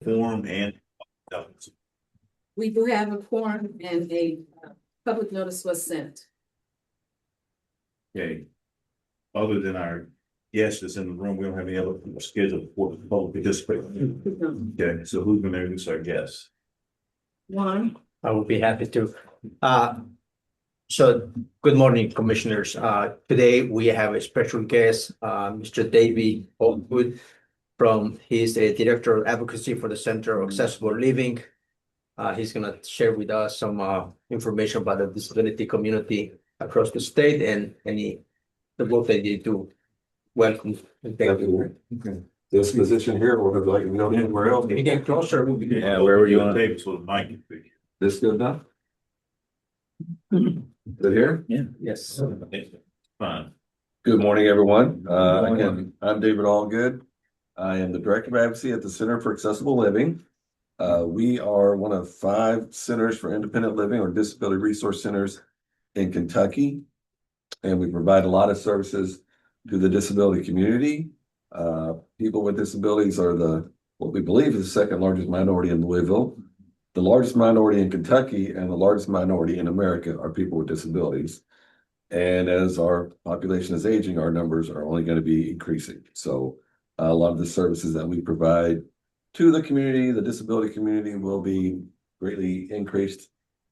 quorum and. We do have a quorum and a public notice was sent. Okay. Other than our guests that's in the room, we don't have any other scheduled for the public participation. Okay, so who's going to introduce our guests? One. I would be happy to. So good morning, commissioners. Today we have a special guest, Mr. David Allgood, he's the Director of Advocacy for the Center of Accessible Living. He's going to share with us some information about the disability community across the state and the work that they do. Welcome. And thank you. Okay. This position here, or like we don't anywhere else. If you get closer, we'll be good. Yeah, wherever you want to take it, so the mic can be. This good enough? Good here? Yeah. Yes. Fine. Good morning, everyone. Again, I'm David Allgood. I am the Director of Advocacy at the Center for Accessible Living. We are one of 5 centers for independent living or disability resource centers in Kentucky. And we provide a lot of services to the disability community. People with disabilities are what we believe is the 2nd largest minority in Louisville. The largest minority in Kentucky and the largest minority in America are people with disabilities. And as our population is aging, our numbers are only going to be increasing. So a lot of the services that we provide to the community, the disability community, will be greatly increased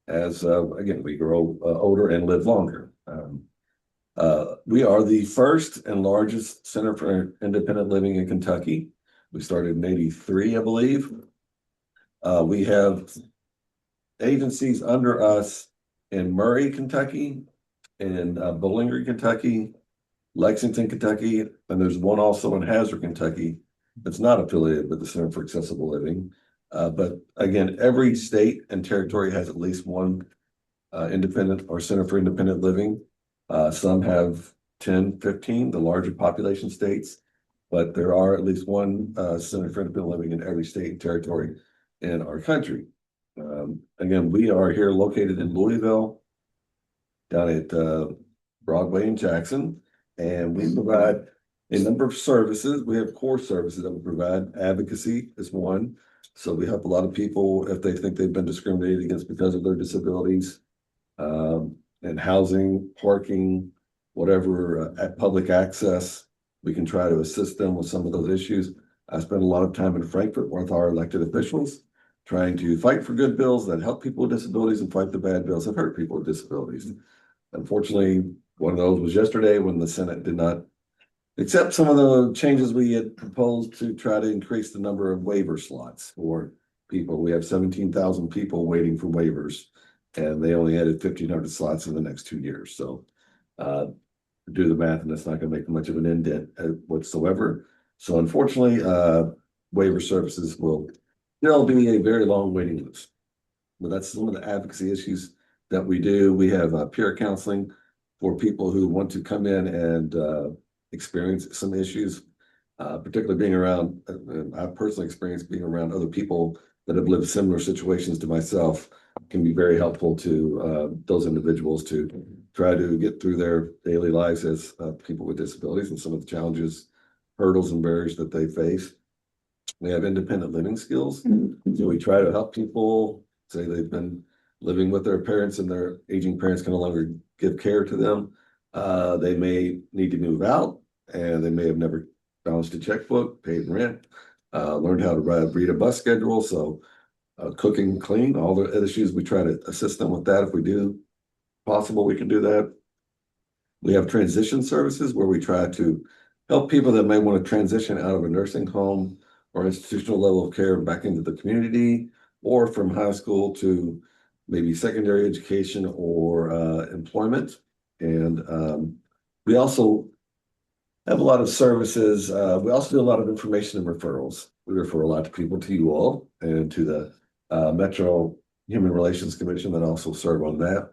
as, again, we grow older and live longer. We are the first and largest center for independent living in Kentucky. We started in '83, I believe. We have agencies under us in Murray, Kentucky, in Bowling Green, Kentucky, Lexington, Kentucky, and there's one also in Hazard, Kentucky that's not affiliated with the Center for Accessible Living. But again, every state and territory has at least one independent or Center for Independent Living. Some have 10, 15, the larger population states, but there are at least one Center for Independent Living in every state and territory in our country. Again, we are here located in Louisville, down at Broadway and Jackson, and we provide a number of services. We have core services that we provide. Advocacy is one. So we help a lot of people if they think they've been discriminated against because of their disabilities, and housing, parking, whatever, at public access. We can try to assist them with some of those issues. I spent a lot of time in Frankfurt with our elected officials, trying to fight for good bills that help people with disabilities and fight the bad bills that hurt people with disabilities. Unfortunately, one of those was yesterday when the Senate did not accept some of the changes we had proposed to try to increase the number of waiver slots for people. We have 17,000 people waiting for waivers, and they only added 1,500 slots in the next 2 years. So do the math, and that's not going to make much of an indent whatsoever. So unfortunately, waiver services will still be a very long waiting list. But that's some of the advocacy issues that we do. We have peer counseling for people who want to come in and experience some issues, particularly being around, I've personally experienced being around other people that have lived similar situations to myself can be very helpful to those individuals to try to get through their daily lives as people with disabilities and some of the challenges, hurdles, and barriers that they face. We have independent living skills. So we try to help people say they've been living with their parents and their aging parents can no longer give care to them. They may need to move out, and they may have never balanced a checkbook, paid rent, learned how to read a bus schedule. So cooking, clean, all the issues, we try to assist them with that. If we do possible, we can do that. We have transition services where we try to help people that may want to transition out of a nursing home or institutional level of care back into the community, or from high school to maybe secondary education or employment. And we also have a lot of services. We also do a lot of information and referrals. We refer a lot to people to you all and to the Metro Human Relations Commission that also serve on that.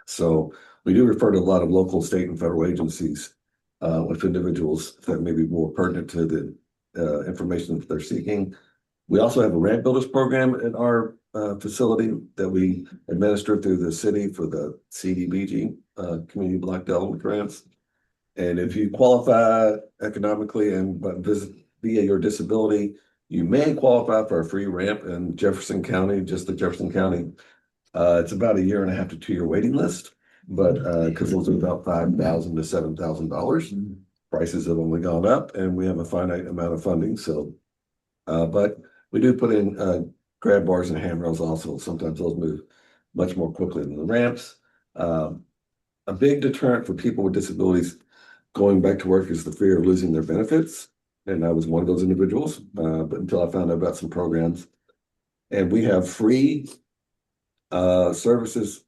So we do refer to a lot of local, state, and federal agencies with individuals that may be more pertinent to the information that they're seeking. We also have a ramp builders program in our facility that we administer through the city for the CDBG, Community Block Development Grants. And if you qualify economically and visit via your disability, you may qualify for a free ramp in Jefferson County, just the Jefferson County. It's about a 1.5 to 2 year waiting list, but because those are about $5,000 to $7,000. Prices have only gone up, and we have a finite amount of funding. So, but we do put in grab bars and handrails also. Sometimes those move much more quickly than the ramps. A big deterrent for people with disabilities going back to work is the fear of losing their benefits. And I was one of those individuals, but until I found out about some programs. And we have free services,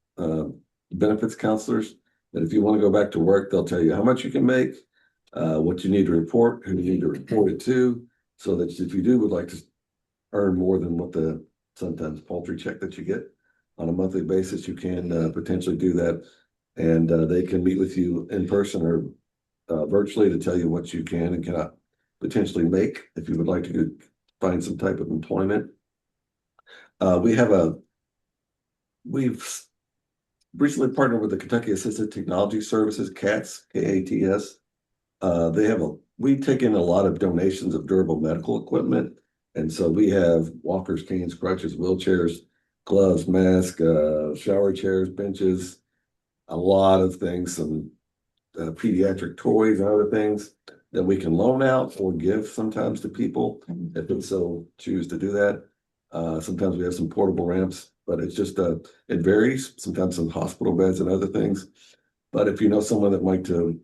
benefits counselors, that if you want to go back to work, they'll tell you how much you can make, what you need to report, who you need to report it to, so that if you would like to earn more than what the sometimes paltry check that you get on a monthly basis, you can potentially do that. And they can meet with you in person or virtually to tell you what you can and cannot potentially make if you would like to find some type of employment. We've recently partnered with the Kentucky Assistive Technology Services, CATS, KATS. We take in a lot of donations of durable medical equipment. And so we have walkers, canes, crutches, wheelchairs, gloves, masks, shower chairs, benches, a lot of things, some pediatric toys and other things that we can loan out or give sometimes to people if they so choose to do that. Sometimes we have some portable ramps, but it's just it varies. Sometimes some hospital beds and other things. But if you know someone that might to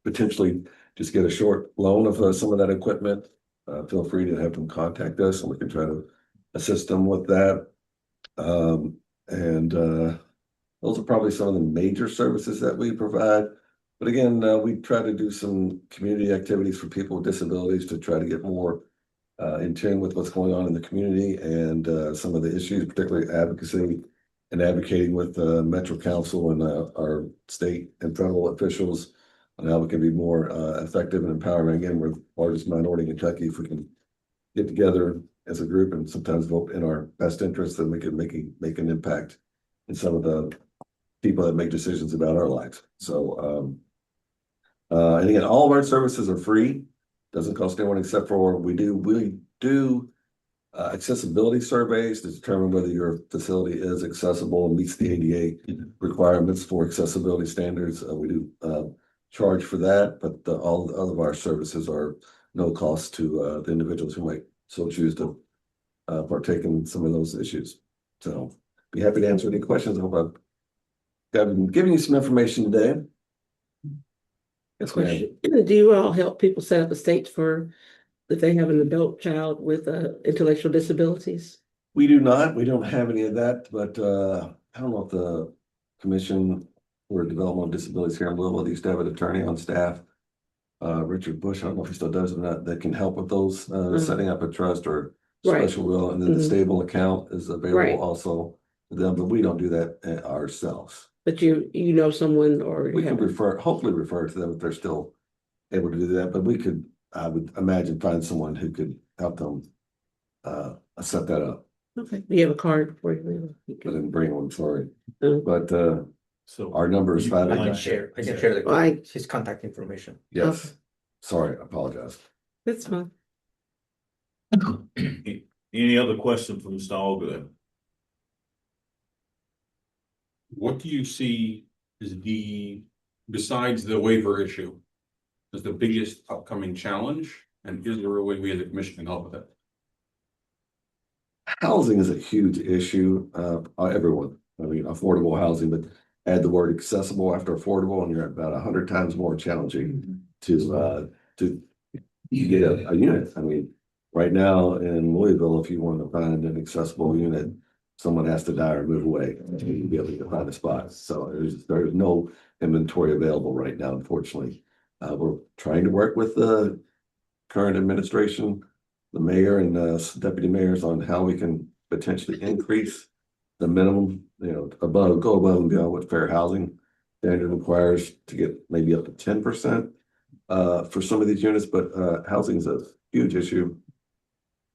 potentially just get a short loan of some of that equipment, feel free to have them contact us and we can try to assist them with that. Those are probably some of the major services that we provide. But again, we try to do some community activities for people with disabilities to try to get more in tune with what's going on in the community and some of the issues, particularly advocacy and advocating with Metro Council and our state and federal officials on how we can be more effective and empowering. Again, we're the largest minority in Kentucky. If we can get together as a group and sometimes vote in our best interest, then we can make an impact in some of the people that make decisions about our lives. So, and again, all of our services are free. Doesn't cost anyone except for we do accessibility surveys to determine whether your facility is accessible and meets the ADA requirements for accessibility standards. We do charge for that, but all of our services are no cost to the individuals who might so choose to partake in some of those issues. So be happy to answer any questions. I hope I've been giving you some information today. Yes, ma'am. Do you all help people set up estates for if they have an adult child with intellectual disabilities? We do not. We don't have any of that, but I don't know if the Commission for Developmental Disabilities here in Louisville used to have an attorney on staff, Richard Bush. I don't know if he still does or not. That can help with those setting up a trust or special will, and then the stable account is available also to them. But we don't do that ourselves. But you know someone, or we can hopefully refer to them if they're still able to do that. But we could, I would imagine, find someone who could help them set that up. Okay, you have a card for you. I didn't bring one, sorry. Oh. But So our number is 5. I can share his contact information. Yes. Okay. Sorry, I apologize. That's fine. any other questions from Mr. Allgood? What do you see as besides the waiver issue, as the biggest upcoming challenge? And is there a way we as a commission can help with it? Housing is a huge issue. Everyone, I mean, affordable housing, but add the word accessible after affordable, and you're about 100 times more challenging to get a unit. I mean, right now in Louisville, if you want to find an accessible unit, someone has to die or move away to be able to find a spot. So there's no inventory available right now, unfortunately. We're trying to work with the current administration, the mayor and deputy mayors on how we can potentially increase the minimum, go above and beyond what fair housing standard requires to get maybe up to 10% for some of these units. But housing is a huge issue.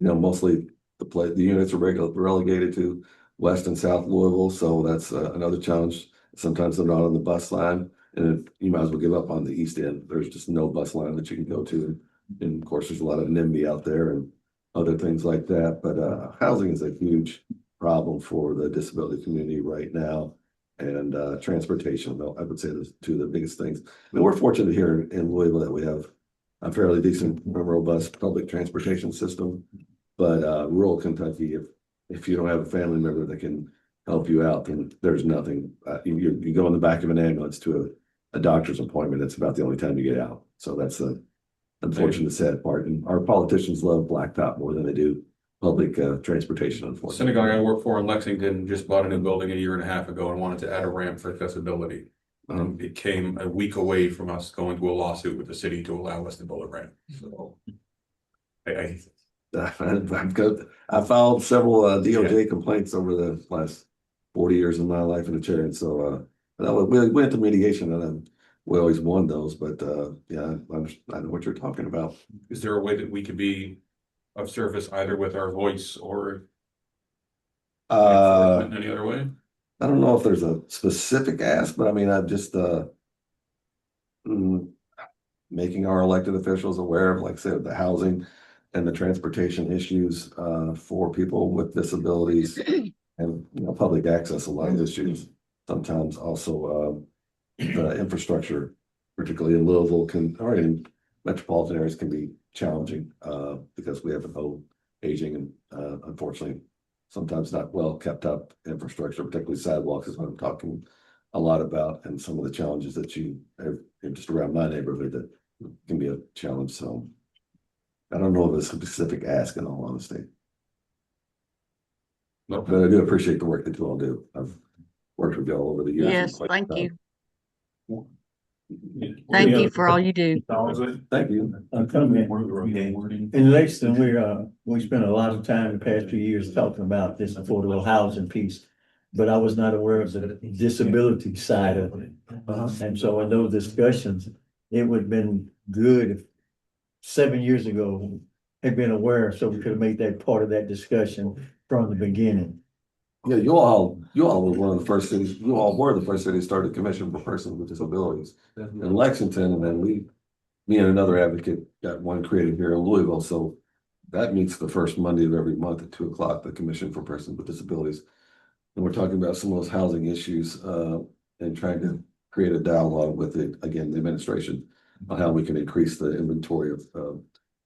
Mostly the units are relegated to West and South Louisville, so that's another challenge. Sometimes they're not on the bus line, and you might as well give up on the East End. There's just no bus line that you can go to, and of course, there's a lot of NIMBY out there, and other things like that. But housing is a huge problem for the disability community right now. And transportation, though, I would say those two of the biggest things. I mean, we're fortunate here in Louisville that we have a fairly decent, robust public transportation system. But rural Kentucky, if you don't have a family member that can help you out, then there's nothing. You go in the back of an ambulance to a doctor's appointment. It's about the only time you get out. So that's the unfortunate sad part. And our politicians love blacktop more than they do public transportation, The unfortunately. synagogue I work for in Lexington just bought a new building a year and a half ago and wanted to add a ramp for accessibility. It came a week away from us going to a lawsuit with the city to allow us to build a ramp. So I filed several DOJ complaints over the last 40 years of my life in the chair. And so we went to mediation and we always won those. But yeah, I know what you're talking about. is there a way that we could be of service either with our voice or in any other way? I don't know if there's a specific ask, but I mean, I'm just making our elected officials aware of, like I said, the housing and the transportation issues for people with disabilities and public access, a lot of issues. Sometimes also the infrastructure, particularly in Louisville, or in metropolitan areas, can be challenging because we have an old, aging, and unfortunately, sometimes not well kept up infrastructure, particularly sidewalks is what I'm talking a lot about, and some of the challenges that you have just around my neighborhood that can be a challenge. So I don't know if it's a specific ask, in all honesty. No. But I do appreciate the work that you all do. I've worked with y'all over the years. Yes, thank you. Thank Thank you for all you do. Thank you. I'm coming in Lexington, we spent a lot of time the past 2 years talking about this affordable housing piece. But I was not aware of the disability side of it. And so in those discussions, it would have been good if 7 years ago had been aware, so we could have made that part of that discussion from the beginning. Yeah, you all was one of the first cities, you all were the first city to start a commission for persons with disabilities in Lexington. And then me and another advocate got one created here in Louisville. So that meets the first Monday of every month at 2 o'clock, the Commission for Persons with Disabilities. And we're talking about some of those housing issues and trying to create a dialogue with the administration on how we can increase the inventory of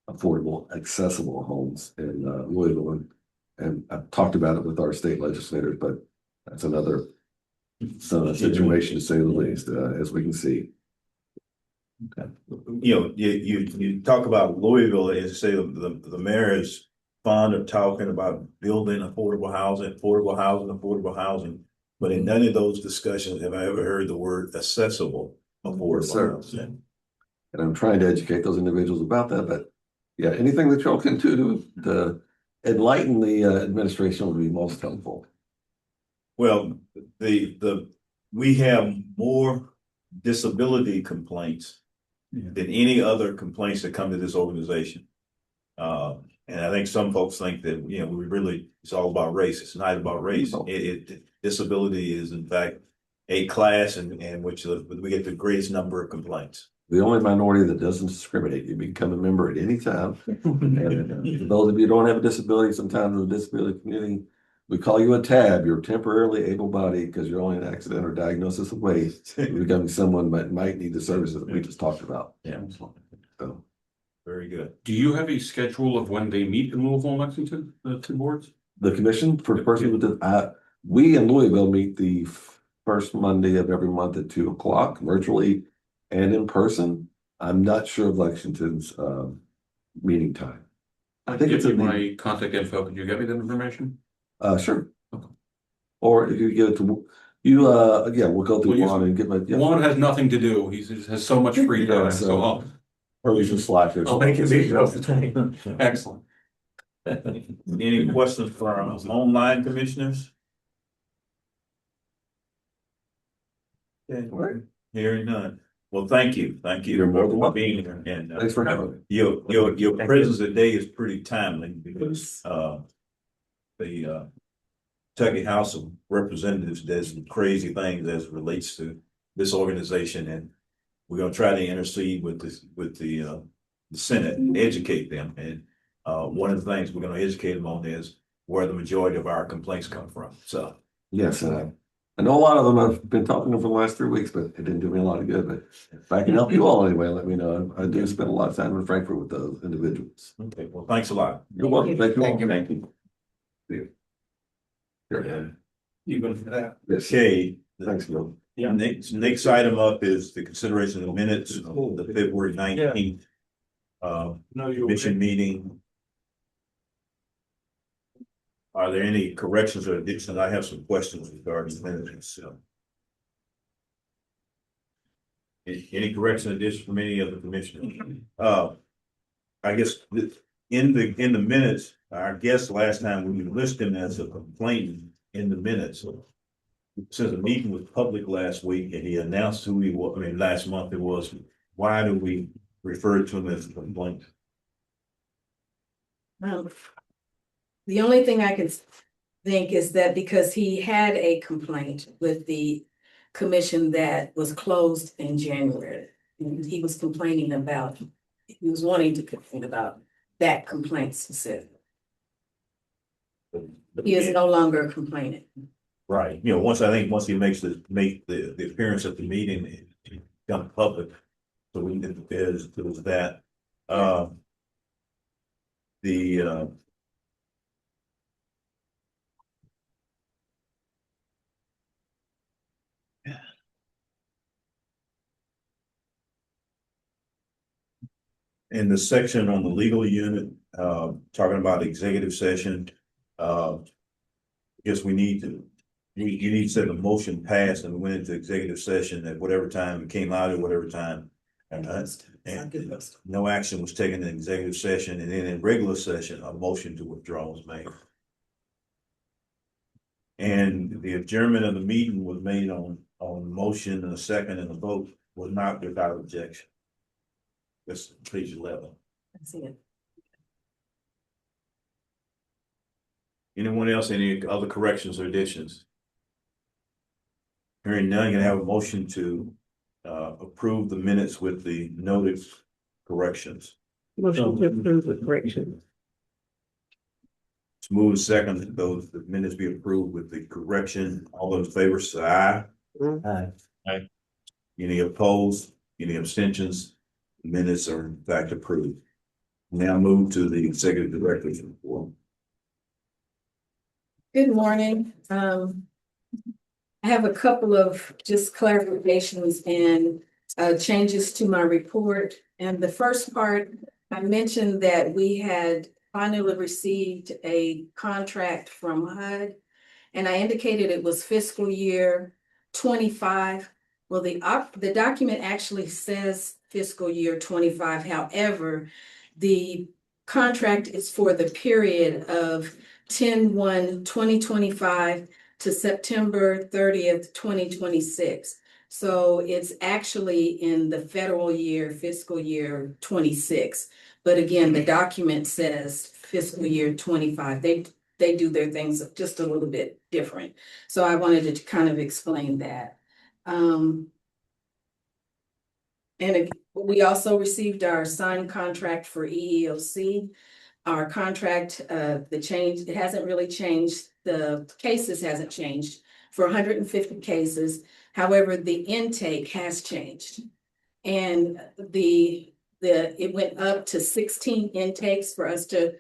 affordable, accessible homes in Louisville. And I've talked about it with our state legislators, but that's another situation to say the least, as we can see. You talk about Louisville, as say the mayor is fond of talking about building affordable housing, but in none of those discussions have I ever heard the word accessible affordable housing. And I'm trying to educate those individuals about that, but yeah, anything that y'all can do to enlighten the administration would be most helpful. Well, we have more disability complaints than any other complaints that come to this organization. And I think some folks think that, it's all about race. It's not about race. Disability is in fact a class in which we get the greatest number of complaints. The only minority that doesn't discriminate. You become a member at any time. And for those of you who don't have a disability, sometimes in the disability community, we call you a tab. You're temporarily able-bodied because you're only an accident or diagnosis away from becoming someone that might need the services that we just talked about. Yeah. So. Very good. Do you have a schedule of when they meet in Louisville and Lexington, the two boards? The commission for persons with we in Louisville meet the first Monday of every month at 2 o'clock, virtually and in person. I'm not sure of Lexington's meeting time. I think it's in my contact info. Could you get me that information? Sure. Okay. Or if you give it to you, again, we'll go through Juan and get my. Juan has nothing to do. He has so much free time. So or he's a slacker. I'll make it easy. Excellent. Any questions for our online commissioners? Okay. Right. Hearing none. Well, thank you. You're more than welcome. Being here. And Thanks for having me. Your presence today is pretty timely because the Kentucky House of Representatives does some crazy things as it relates to this organization, and we're gonna try to intercede with the Senate and educate them. And one of the things we're gonna educate them on is where the majority of our complaints come from, so. Yes, I know a lot of them. I've been talking to them for the last 3 weeks, but it didn't do me a lot of good. But if I can help you all anyway, let me know. I do spend a lot of time in Frankfurt with those individuals. Okay, well, thanks a lot. You're welcome. Thank you all. Thank you. Thank you. Here. You going for that? Yes, Okay, thanks, Bill. the next item up is the consideration of the minutes of the February 19th commission meeting. Are there any corrections or additions? I have some questions regarding the minutes, so. Any correction or addition from any of the commissioners? I guess in the minutes, our guest last time, we list him as a complainant in the minutes. Since a meeting was public last week and he announced who he was, last month it was, why do we refer to him as a complainant? The only thing I can think is that because he had a complaint with the commission that was closed in January. And he was complaining about, he was wanting to complain about that complaint specifically. He is no longer a complainant. Right, once he make the appearance at the meeting, it become public. So we did there's that. In the section on the legal unit, talking about executive session, I guess you need to say the motion passed and went into executive session at whatever time it came out at whatever time. And no action was taken in executive session, and then in regular session, a motion to withdraw was made. And the adjournment of the meeting was made on motion and a second, and the vote was not without objection. That's page 11. I see it. Anyone else, any other corrections or additions? Hearing none, can I have a motion to approve the minutes with the noted corrections? Motion to approve with correction. It's moved second that those the minutes be approved with the correction. All those in favor say aye. Aye. Any opposed? Any abstentions? Minutes are in fact approved. Now move to the executive director's report. Good morning. I have a couple of just clarifications and changes to my report. And the first part, I mentioned that we had finally received a contract from HUD, and I indicated it was fiscal year 25. Well, the document actually says fiscal year 25. However, the contract is for the period of 10/1/2025 to September 30th, 2026. So it's actually in the federal year, fiscal year 26. But again, the document says fiscal year 25. They do their things just a little bit different. So I wanted to kind of explain that. And we also received our signed contract for EEOC. Our contract, it hasn't really changed. The cases hasn't changed for 150 cases. However, the intake has changed. And it went up to 16 intakes for us to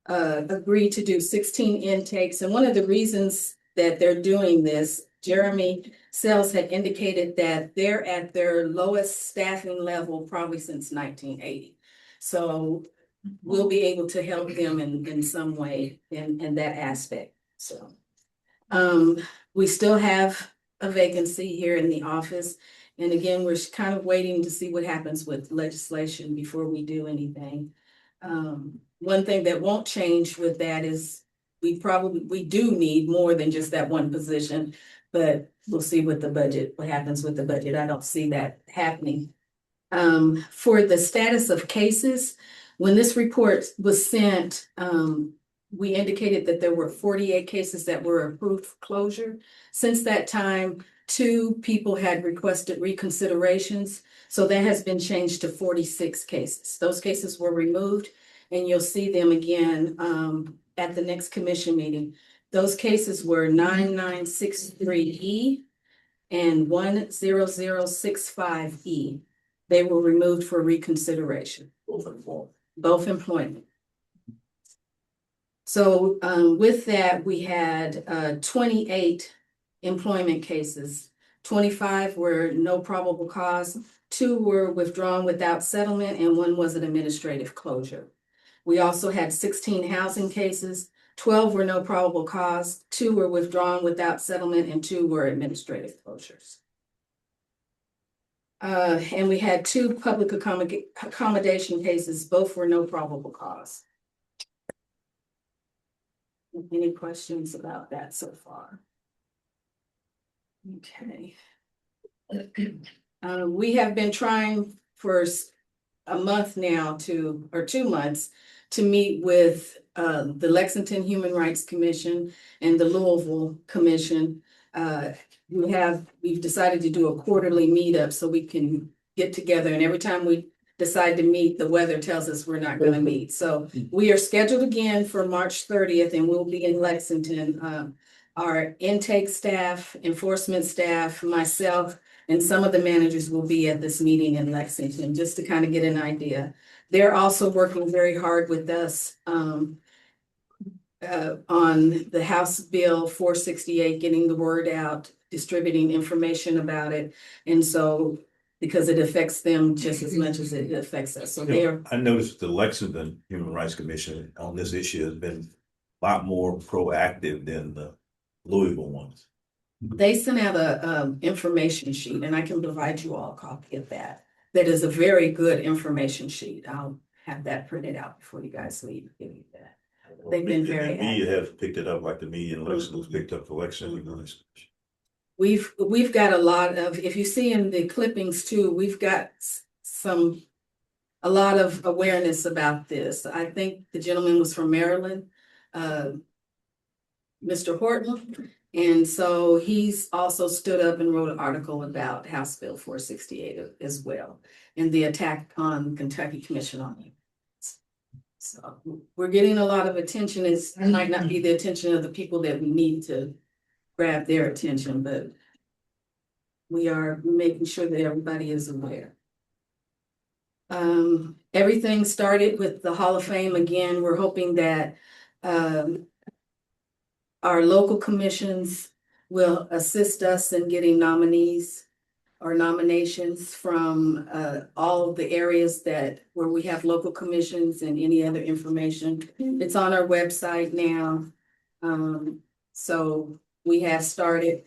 agree to do 16 intakes. And one of the reasons that they're doing this, Jeremy Sells had indicated that they're at their lowest staffing level probably since 1980. So we'll be able to help them in some way in that aspect. So we still have a vacancy here in the office. And again, we're kind of waiting to see what happens with legislation before we do anything. One thing that won't change with that is we do need more than just that one position, but we'll see what happens with the budget. I don't see that happening. For the status of cases, when this report was sent, we indicated that there were 48 cases that were approved for closure. Since that time, 2 people had requested reconsiderations. So that has been changed to 46 cases. Those cases were removed. and you'll see them again at the next commission meeting. Those cases were 9963E and 10065E. They were removed for reconsideration. Both employment. So with that, we had 28 employment cases. 25 were no probable cause, 2 were withdrawn without settlement, and 1 was an administrative closure. We also had 16 housing cases. 12 were no probable cause, 2 were withdrawn without settlement, and 2 were administrative closures. And we had 2 public accommodation cases, both were no probable cause. Any questions about that so far? Okay. We have been trying for a month now or 2 months to meet with the Lexington Human Rights Commission and the Louisville Commission. We've decided to do a quarterly meetup so we can get together, and every time we decide to meet, the weather tells us we're not gonna meet. So we are scheduled again for March 30th, and we'll be in Lexington. Our intake staff, enforcement staff, myself, and some of the managers will be at this meeting in Lexington, just to kind of get an idea. They're also working very hard with us on the House Bill 468, getting the word out, distributing information about it. And so, because it affects them just as much as it affects us. So I noticed the Lexington Human Rights Commission on this issue has been a lot more proactive than the Louisville ones. they sent out a information sheet, and I can provide you all a copy of that. That is a very good information sheet. I'll have that printed out before you guys leave. Give you that. They've been very The media have picked it up, like the media in Lexington's picked up the Lexington Human Rights Commission. We've got a lot of, if you see in the clippings too, we've got a lot of awareness about this. I think the gentleman was from Maryland, Mr. Horton. And so he's also stood up and wrote an article about House Bill 468 as well, and the attack on Kentucky Commission on Human Rights. So we're getting a lot of attention. It might not be the attention of the people that we need to grab their attention, but we are making sure that everybody is aware. Everything started with the Hall of Fame. Again, we're hoping that our local commissions will assist us in getting nominees or nominations from all of the areas where we have local commissions and any other information. It's on our website now. So we have started.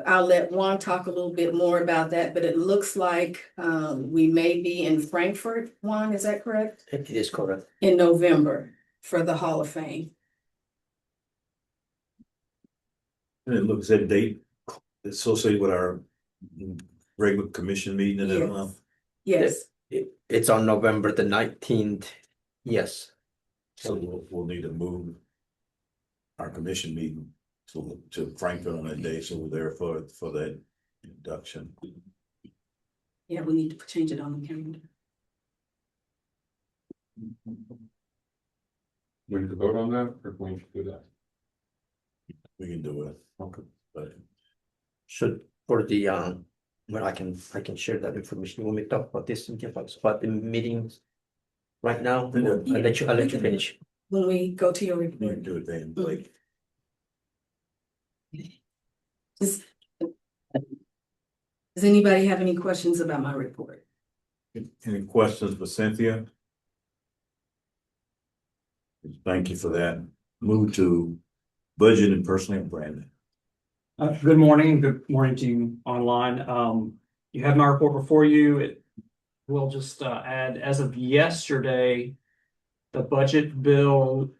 I'll let Juan talk a little bit more about that, but it looks like we may be in Frankfurt. Juan, is that correct? It is correct. In November for the Hall of Fame. And it looks at date associated with our regular commission meeting in that month. Yes. It's on November the 19th. Yes. So we'll need to move our commission meeting to Frankfurt on that day, so we're there for that induction. Yeah, we need to change it on the calendar. We need to vote on that, or we should do that? We can do it. Okay. But Should for the well, I can share that information when we talk about this and give us about the meetings right now. I'll let you finish. When we go to your we report. can do it then, like. Does anybody have any questions about my report? Any questions for Cynthia? Thank you for that. Move to budget and personnel, Brandon. Good morning to you online. You have my report before you. It will just add, as of yesterday, the budget bill,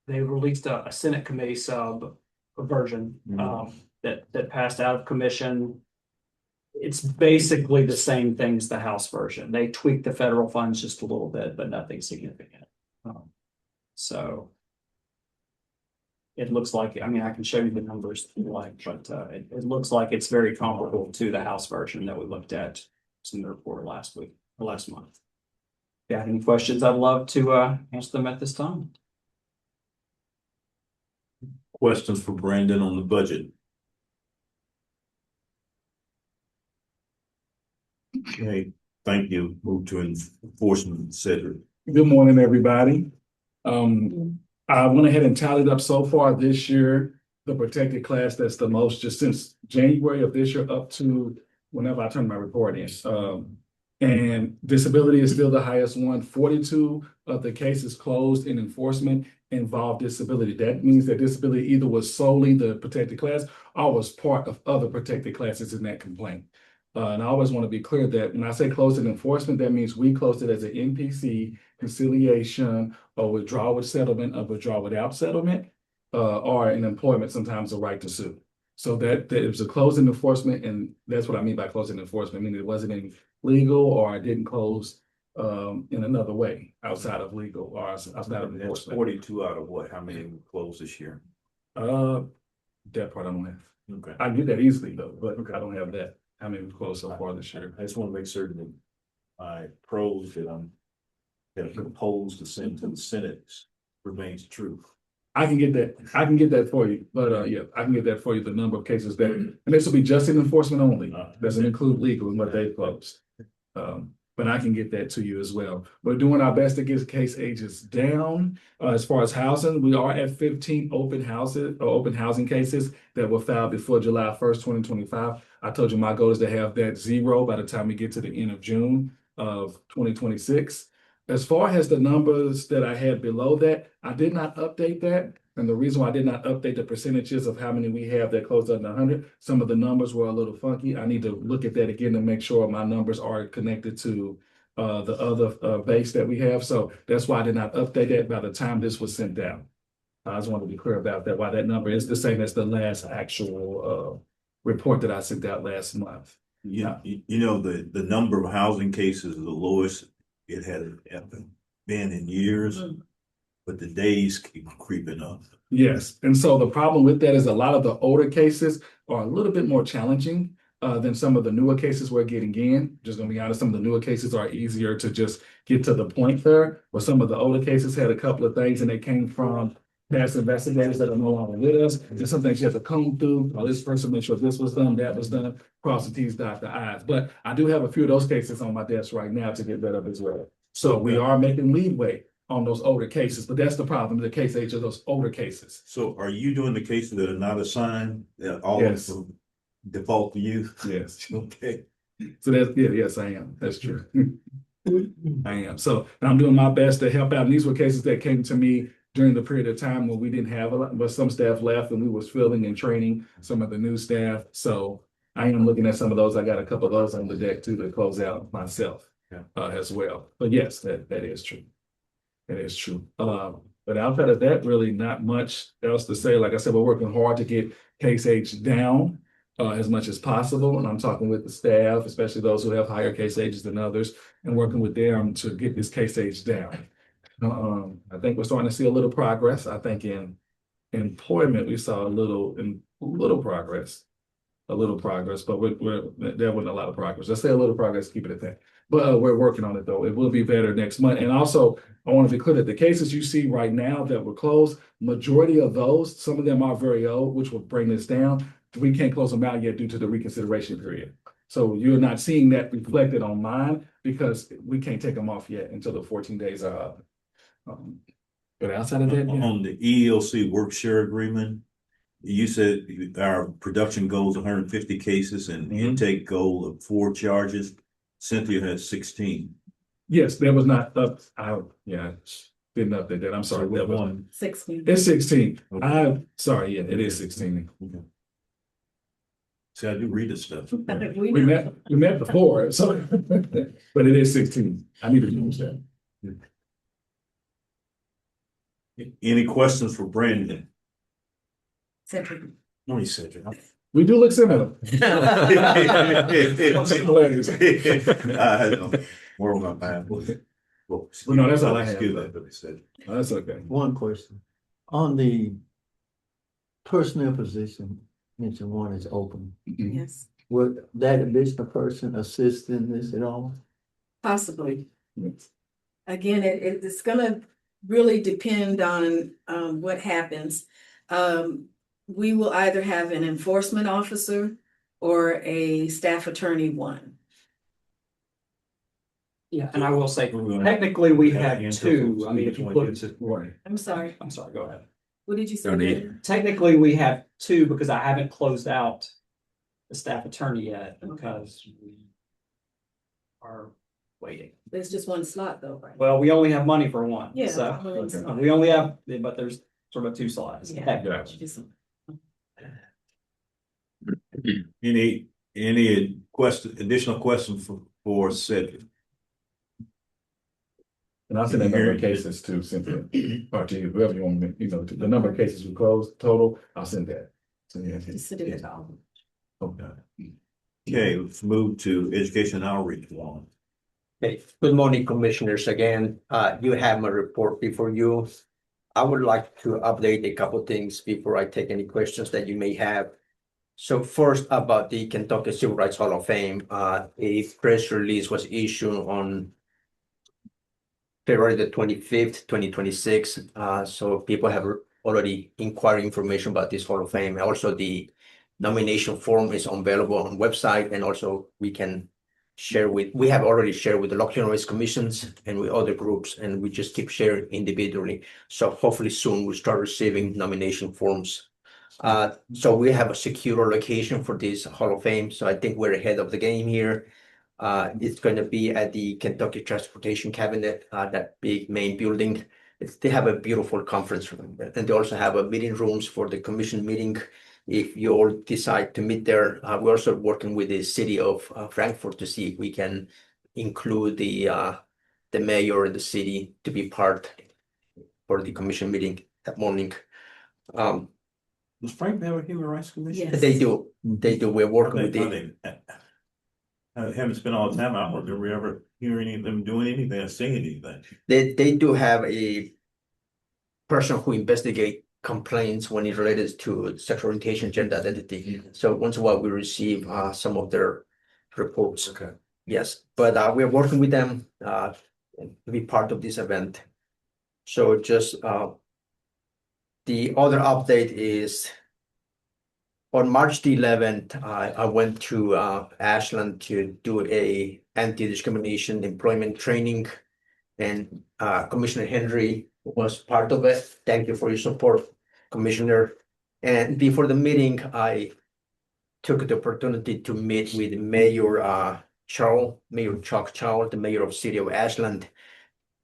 they released a Senate committee sub version that passed out of commission. It's basically the same thing as the House version. They tweaked the federal funds just a little bit, but nothing significant. So it looks like, I mean, I can show you the numbers if you like, but it looks like it's very comparable to the House version that we looked at in the report last week or last month. got any questions, I'd love to answer them at this time. Questions for Brandon on the budget? Okay, thank you. Move to enforcement, Cedric. Good morning, everybody. I went ahead and tallied up so far this year, the protected class that's the most, just since January of this year up to whenever I turn my report in. And disability is still the highest one. 42 of the cases closed in enforcement involved disability. That means that disability either was solely the protected class or was part of other protected classes in that complaint. And I always want to be clear that when I say closed in enforcement, that means we closed it as an NPC, conciliation, or withdrawal with settlement, or withdrawal without settlement, or in employment, sometimes a right to sue. So that it was a closed in enforcement, and that's what I mean by closing enforcement, meaning it wasn't in legal, or I didn't close in another way outside of legal or outside of That's enforcement. 42 out of what? How many were closed this year? That part I don't have. Okay. I get that easily though, but I don't have that. How many were closed so far this year? I just want to make certain that my pros that I'm proposed to send to the Senate remains true. I can get that. I can get that for you, but yeah, I can get that for you. The number of cases that, and this will be just in enforcement only. Doesn't include legal and what they closed. But I can get that to you as well. We're doing our best to get case ages down. As far as housing, we are at 15 open housing cases that were filed before July 1st, 2025. I told you my goal is to have that 0 by the time we get to the end of June of 2026. As far as the numbers that I had below that, I did not update that. And the reason why I did not update the percentages of how many we have that closed under 100, some of the numbers were a little funky. I need to look at that again to make sure my numbers are connected to the other base that we have. So that's why I did not update that by the time this was sent out. I just want to be clear about that, why that number is the same as the last actual report that I sent out last month. You know, the number of housing cases is the lowest it had ever been in years, but the days keep creeping up. Yes, and so the problem with that is a lot of the older cases are a little bit more challenging than some of the newer cases we're getting in. Just gonna be honest, some of the newer cases are easier to just get to the point there, but some of the older cases had a couple of things and they came from past investigators that are no longer with us. There's some things you have to comb through. Oh, this person make sure this was done, that was done, cross the T's, dot the I's. But I do have a few of those cases on my desk right now to get rid of as well. So we are making leadway on those older cases, but that's the problem, the case age of those older cases. So are you doing the cases that are not assigned, that all Yes. of them default to you? Yes. Okay. So that's, yeah, yes, I am. That's true. I am. So and I'm doing my best to help out. And these were cases that came to me during the period of time when we didn't have a lot, but some staff left and we was filling and training some of the new staff. So I am looking at some of those. I got a couple of those on the deck too to close out myself as well. But yes, that is true. That is true. But outside of that, really not much else to say. Like I said, we're working hard to get case age down as much as possible. And I'm talking with the staff, especially those who have higher case ages than others, and working with them to get this case age down. I think we're starting to see a little progress. I think in employment, we saw a little progress, but there wasn't a lot of progress. Let's say a little progress, keep it at that. But we're working on it though. It will be better next month. And also, I want to be clear that the cases you see right now that were closed, majority of those, some of them are very old, which will bring this down. We can't close them out yet due to the reconsideration period. So you're not seeing that reflected on mine because we can't take them off yet until the 14 days are up. But outside of that, yeah. On the EEOC work share agreement, you said our production goal is 150 cases and intake goal of 4 charges. Cynthia has 16. Yes, that was not up. Didn't update that. I'm sorry. So That was one. 16. It's 16. Okay. Sorry, yeah, it is 16. Okay. See, I do read this stuff. We met before, so but it is 16. I need to use that. Any questions for Brandon? Cedric. No, he said it. We do look similar. More of my bad. Well, no, that's all I have. Excuse me, but he said. Oh, that's okay. One question. On the personnel position, mention one is open. Yes, Would that additional person assist in this at all? possibly. Again, it's gonna really depend on what happens. We will either have an enforcement officer or a staff attorney one. Yeah, and I will say, We're gonna- technically, we Yeah, have hands two. up. I mean, if you look, I'm sorry, go ahead. what did you say? Don't need David? Technically, we have two because I haven't closed out the staff attorney yet because we are waiting. There's just one slot though, right? Well, we only have money for one, Yeah, so one slot. we only have, but there's sort of two slots. Yeah. Technically. Any additional questions for Cedric? And I'll send that number of cases to Cynthia, or to you, whoever you want me, the number of cases we closed total, I'll send that. So, yeah. Just send it all. Okay. Okay, let's move to education outreach one. Okay, good morning, commissioners. Again, you have my report before you. I would like to update a couple things before I take any questions that you may have. So first, about the Kentucky Civil Rights Hall of Fame, a press release was issued on February the 25th, 2026. So people have already inquired information about this Hall of Fame. Also, the nomination form is available on website, and also we have already shared with the local human rights commissions and with other groups, and we just keep sharing individually. So hopefully soon we'll start receiving nomination forms. So we have a secure location for this Hall of Fame. So I think we're ahead of the game here. It's going to be at the Kentucky Transportation Cabinet, that big main building. They have a beautiful conference room, and they also have a meeting rooms for the commission meeting. If you all decide to meet there, we're also working with the city of Frankfurt to see if we can include the mayor and the city to be part for the commission meeting that morning. Does Frank have a human rights commission? Yes. They do. We're working with the. I haven't spent all the time out there. Did we ever hear any of them doing anything or saying anything? They do have a person who investigate complaints when it related to sexual orientation, gender identity. So once in a while we receive some of their reports. Okay. Yes, but we're working with them to be part of this event. So just the other update is on March the 11th, I went to Ashland to do a anti-discrimination employment training, and Commissioner Henry was part of it. Thank you for your support, Commissioner. And before the meeting, I took the opportunity to meet with Mayor Chuck Charles, the mayor of City of Ashland,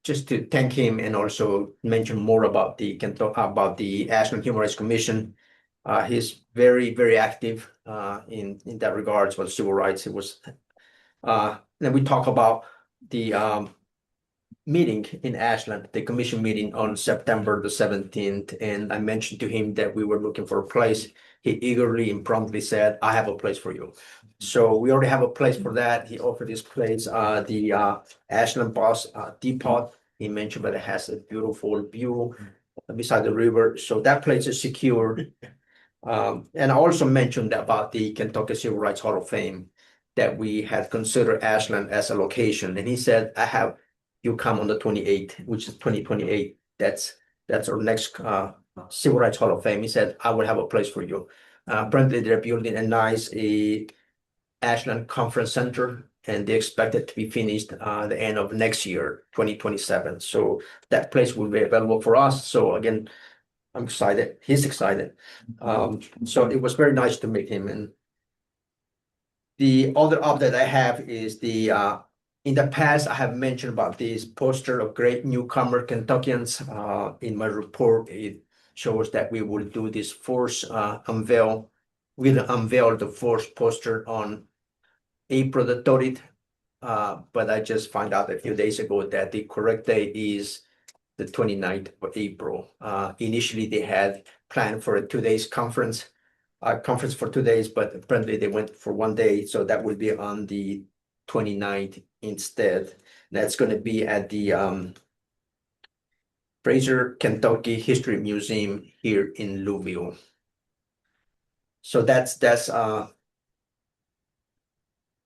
just to thank him and also mention more about the Ashland Human Rights Commission. He's very, very active in that regards for civil rights. It was then we talk about the meeting in Ashland, the commission meeting on September the 17th, and I mentioned to him that we were looking for a place. He eagerly and promptly said, "I have a place for you." So we already have a place for that. He offered this place, the Ashland Bus Depot. He mentioned that it has a beautiful view beside the river, so that place is secured. And I also mentioned about the Kentucky Civil Rights Hall of Fame, that we had considered Ashland as a location, and he said, "I have you come on the 28th, which is 2028. That's our next Civil Rights Hall of Fame." He said, "I will have a place for you." Apparently, they're building a nice Ashland Conference Center, and they expect it to be finished the end of next year, 2027. So that place will be available for us. So again, I'm excited. He's excited. So it was very nice to meet him. And the other update I have is in the past, I have mentioned about this poster of great newcomer Kentuckians. In my report, it shows that we will do this first unveil. We'll unveil the first poster on April the 30th. But I just found out a few days ago that the correct date is the 29th of April. Initially, they had planned for a 2 days conference for 2 days, but apparently they went for 1 day. So that will be on the 29th instead. That's going to be at the Fraser, Kentucky History Museum here in Louisville. So that's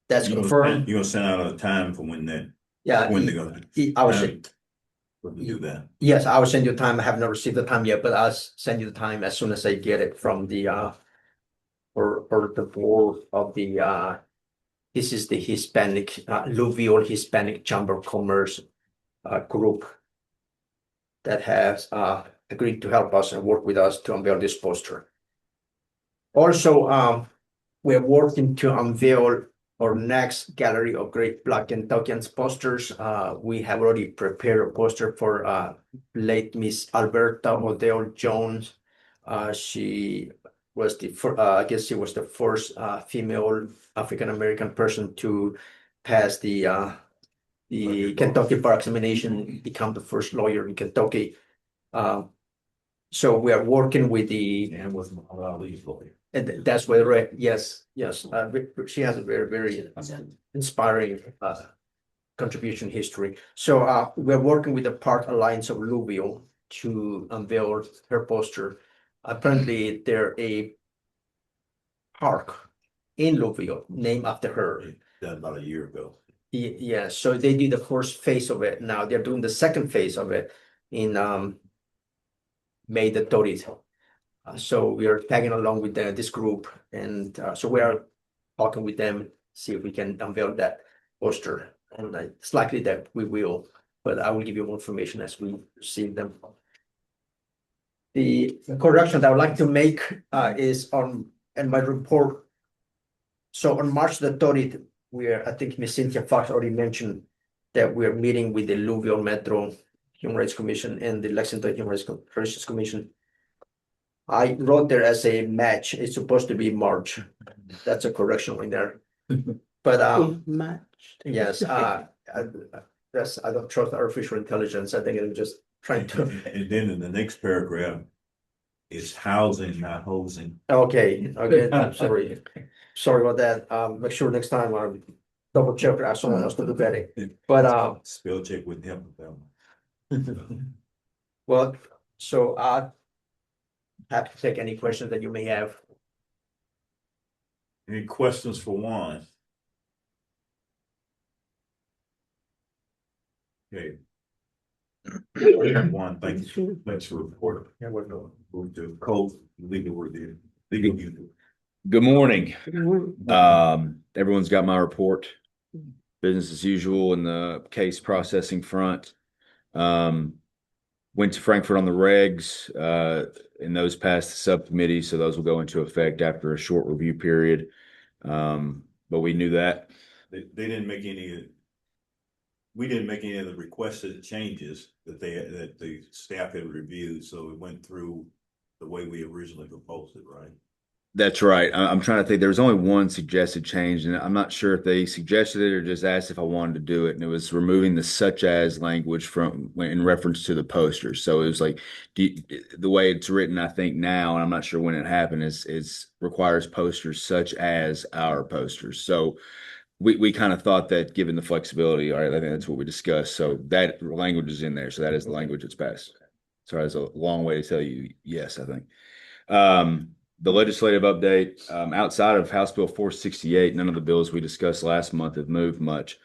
confirmed. You're gonna send out a time for when that, Yeah, when they're gonna. I was do that. Yes, I will send you the time. I have not received the time yet, but I'll send you the time as soon as I get it from the or the board of the this is the Hispanic Louisville Hispanic Chamber of Commerce group that has agreed to help us and work with us to unveil this poster. Also, we're working to unveil our next gallery of great Black Kentuckians posters. We have already prepared a poster for late Miss Alberta Odell Jones. She was the first, I guess she was the first female African American person to pass the Kentucky bar examination, become the first lawyer in Kentucky. So we are working with the. And was Ali's lawyer. And that's where, right, yes, yes, she has a very, very inspiring contribution history. So we're working with the Park Alliance of Louisville to unveil her poster. Apparently, there a park in Louisville named after her. Done about a year ago. Yeah, so they did the first phase of it. Now they're doing the second phase of it in May the 30th. So we are tagging along with this group, and so we are talking with them, see if we can unveil that poster. And it's likely that we will, but I will give you more information as we receive them. The correction that I would like to make is on in my report. So on March the 30th, I think Ms. Cynthia Fox already mentioned that we are meeting with the Louisville Metro Human Rights Commission and the Lexington Human Rights Commission. I wrote there as a match. It's supposed to be March. That's a correction in there. But March. yes, I don't trust artificial intelligence. I think I'm just trying to. And then in the next paragraph, it's housing, not hosing. Okay, I'm sorry. Sorry about that. Make sure next time I double check or ask someone else to do better. But Spell check wouldn't help with that one. well, so happy to take any questions that you may have. Any questions for Juan? Okay. Juan, thank you. Thanks for reporting. Yeah, we're going. Move to code, legal review. Legal unit. Good morning. Mhm. Everyone's got my report. Business as usual in the case processing front. Went to Frankfurt on the regs, and those passed the subcommittee, so those will go into effect after a short review period. But we knew that. They didn't make any. We didn't make any of the requested changes that the staff had reviewed, so it went through the way we originally proposed it, right? That's right. I'm trying to think. There was only one suggested change, and I'm not sure if they suggested it or just asked if I wanted to do it. And it was removing the such as language from in reference to the posters. So it was like the way it's written, I think now, and I'm not sure when it happened, is requires posters such as our posters. So we kind of thought that given the flexibility, all right, I think that's what we discussed. So that language is in there. So that is the language that's passed. Sorry, it's a long way to tell you yes, I think. The legislative update, outside of House Bill 468, none of the bills we discussed last month have moved much.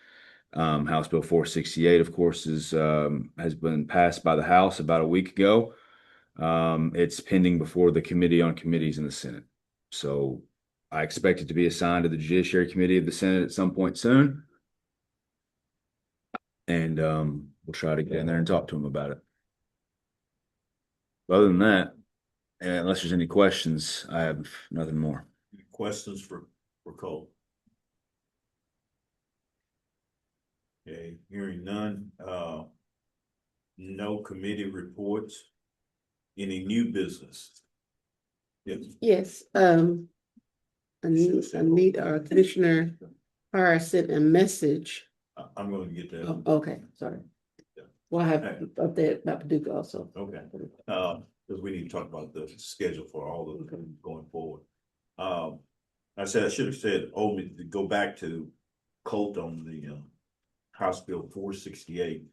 House Bill 468, of course, has been passed by the House about a week ago. It's pending before the Committee on Committees in the Senate. So I expect it to be assigned to the Judiciary Committee of the Senate at some point soon. And we'll try to get in there and talk to them about it. Other than that, unless there's any questions, I have nothing more. Questions for Cole? Okay, hearing none. No committee reports. Any new business? Yes. Yes, I need our Commissioner Carr sent a message. I'm going to get that. Oh, okay, sorry. Yeah. Well, I have update about Paducah also. Okay. Because we need to talk about the schedule for all of them going forward. I should have said, to go back to Colt on the House Bill 468.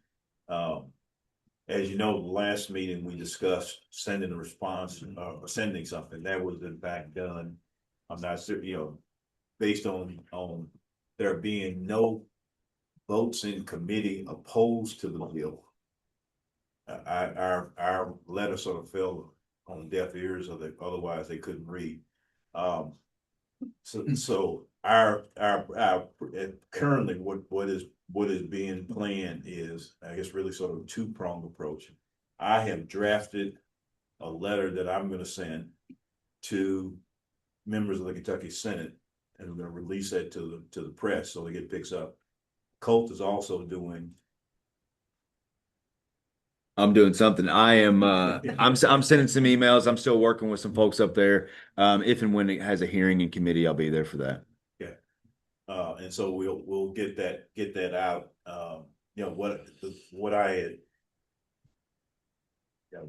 As you know, the last meeting we discussed sending a response, sending something that was in fact done. I'm not sure, based on there being no votes in committee opposed to the bill. our letter sort of fell on deaf ears, or otherwise they couldn't read. So currently what is being planned is, I guess, really sort of a two-pronged approach. I have drafted a letter that I'm gonna send to members of the Kentucky Senate, and we're gonna release that to the press so they get picks up. Colt is also doing. I'm doing something. I'm sending some emails. I'm still working with some folks up there. If and when it has a hearing in committee, I'll be there for that. Yeah. And so we'll get that out. You know, what I had. Yeah,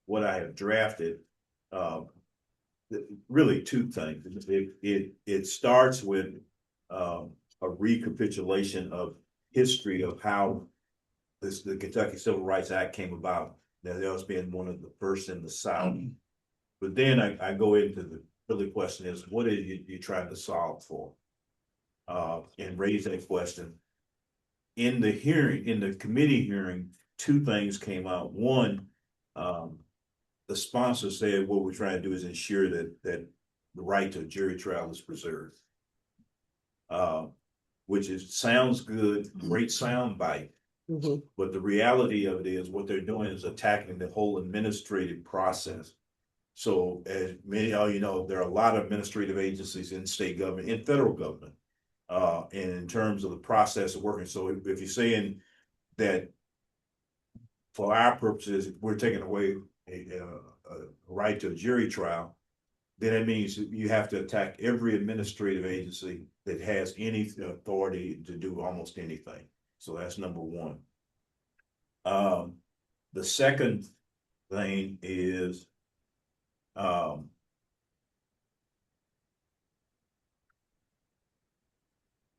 what I have drafted, really two things. It starts with a recapitulation of history of how the Kentucky Civil Rights Act came about. That was being one of the first in the South. But then I go into the really question is, what are you trying to solve for? And raise that question. In the committee hearing, two things came out. One, the sponsor said what we're trying to do is ensure that the right to a jury trial is preserved. Which sounds good, great sound bite. But the reality of it is what they're doing is attacking the whole administrative process. So as many of you know, there are a lot of administrative agencies in state government, in federal government, and in terms of the process of working. So if you're saying that for our purposes, we're taking away a right to a jury trial, then that means you have to attack every administrative agency that has any authority to do almost anything. So that's number one. The second thing is,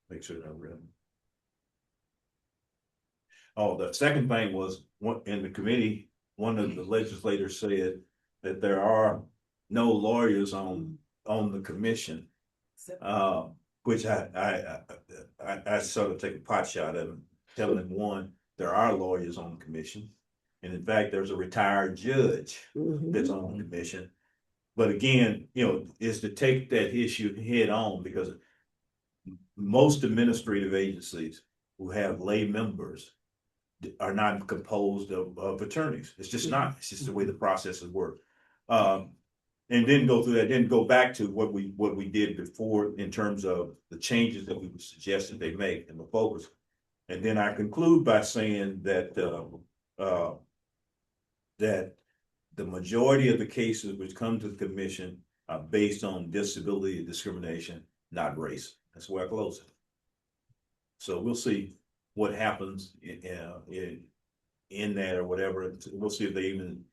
make sure that I read. Oh, the second thing was in the committee, one of the legislators said that there are no lawyers on the commission, which I sort of take a pot shot at him, telling him, one, there are lawyers on the commission, and in fact, there's a retired judge that's on the commission. But again, you know, is to take that issue head on, because most administrative agencies who have lay members are not composed of attorneys. It's just not. It's just the way the processes work. And then go through that, then go back to what we did before in terms of the changes that we suggested they make and the focus. And then I conclude by saying that that the majority of the cases which come to the commission are based on disability and discrimination, not race. That's where I close it. So we'll see what happens in that or whatever. We'll see if they even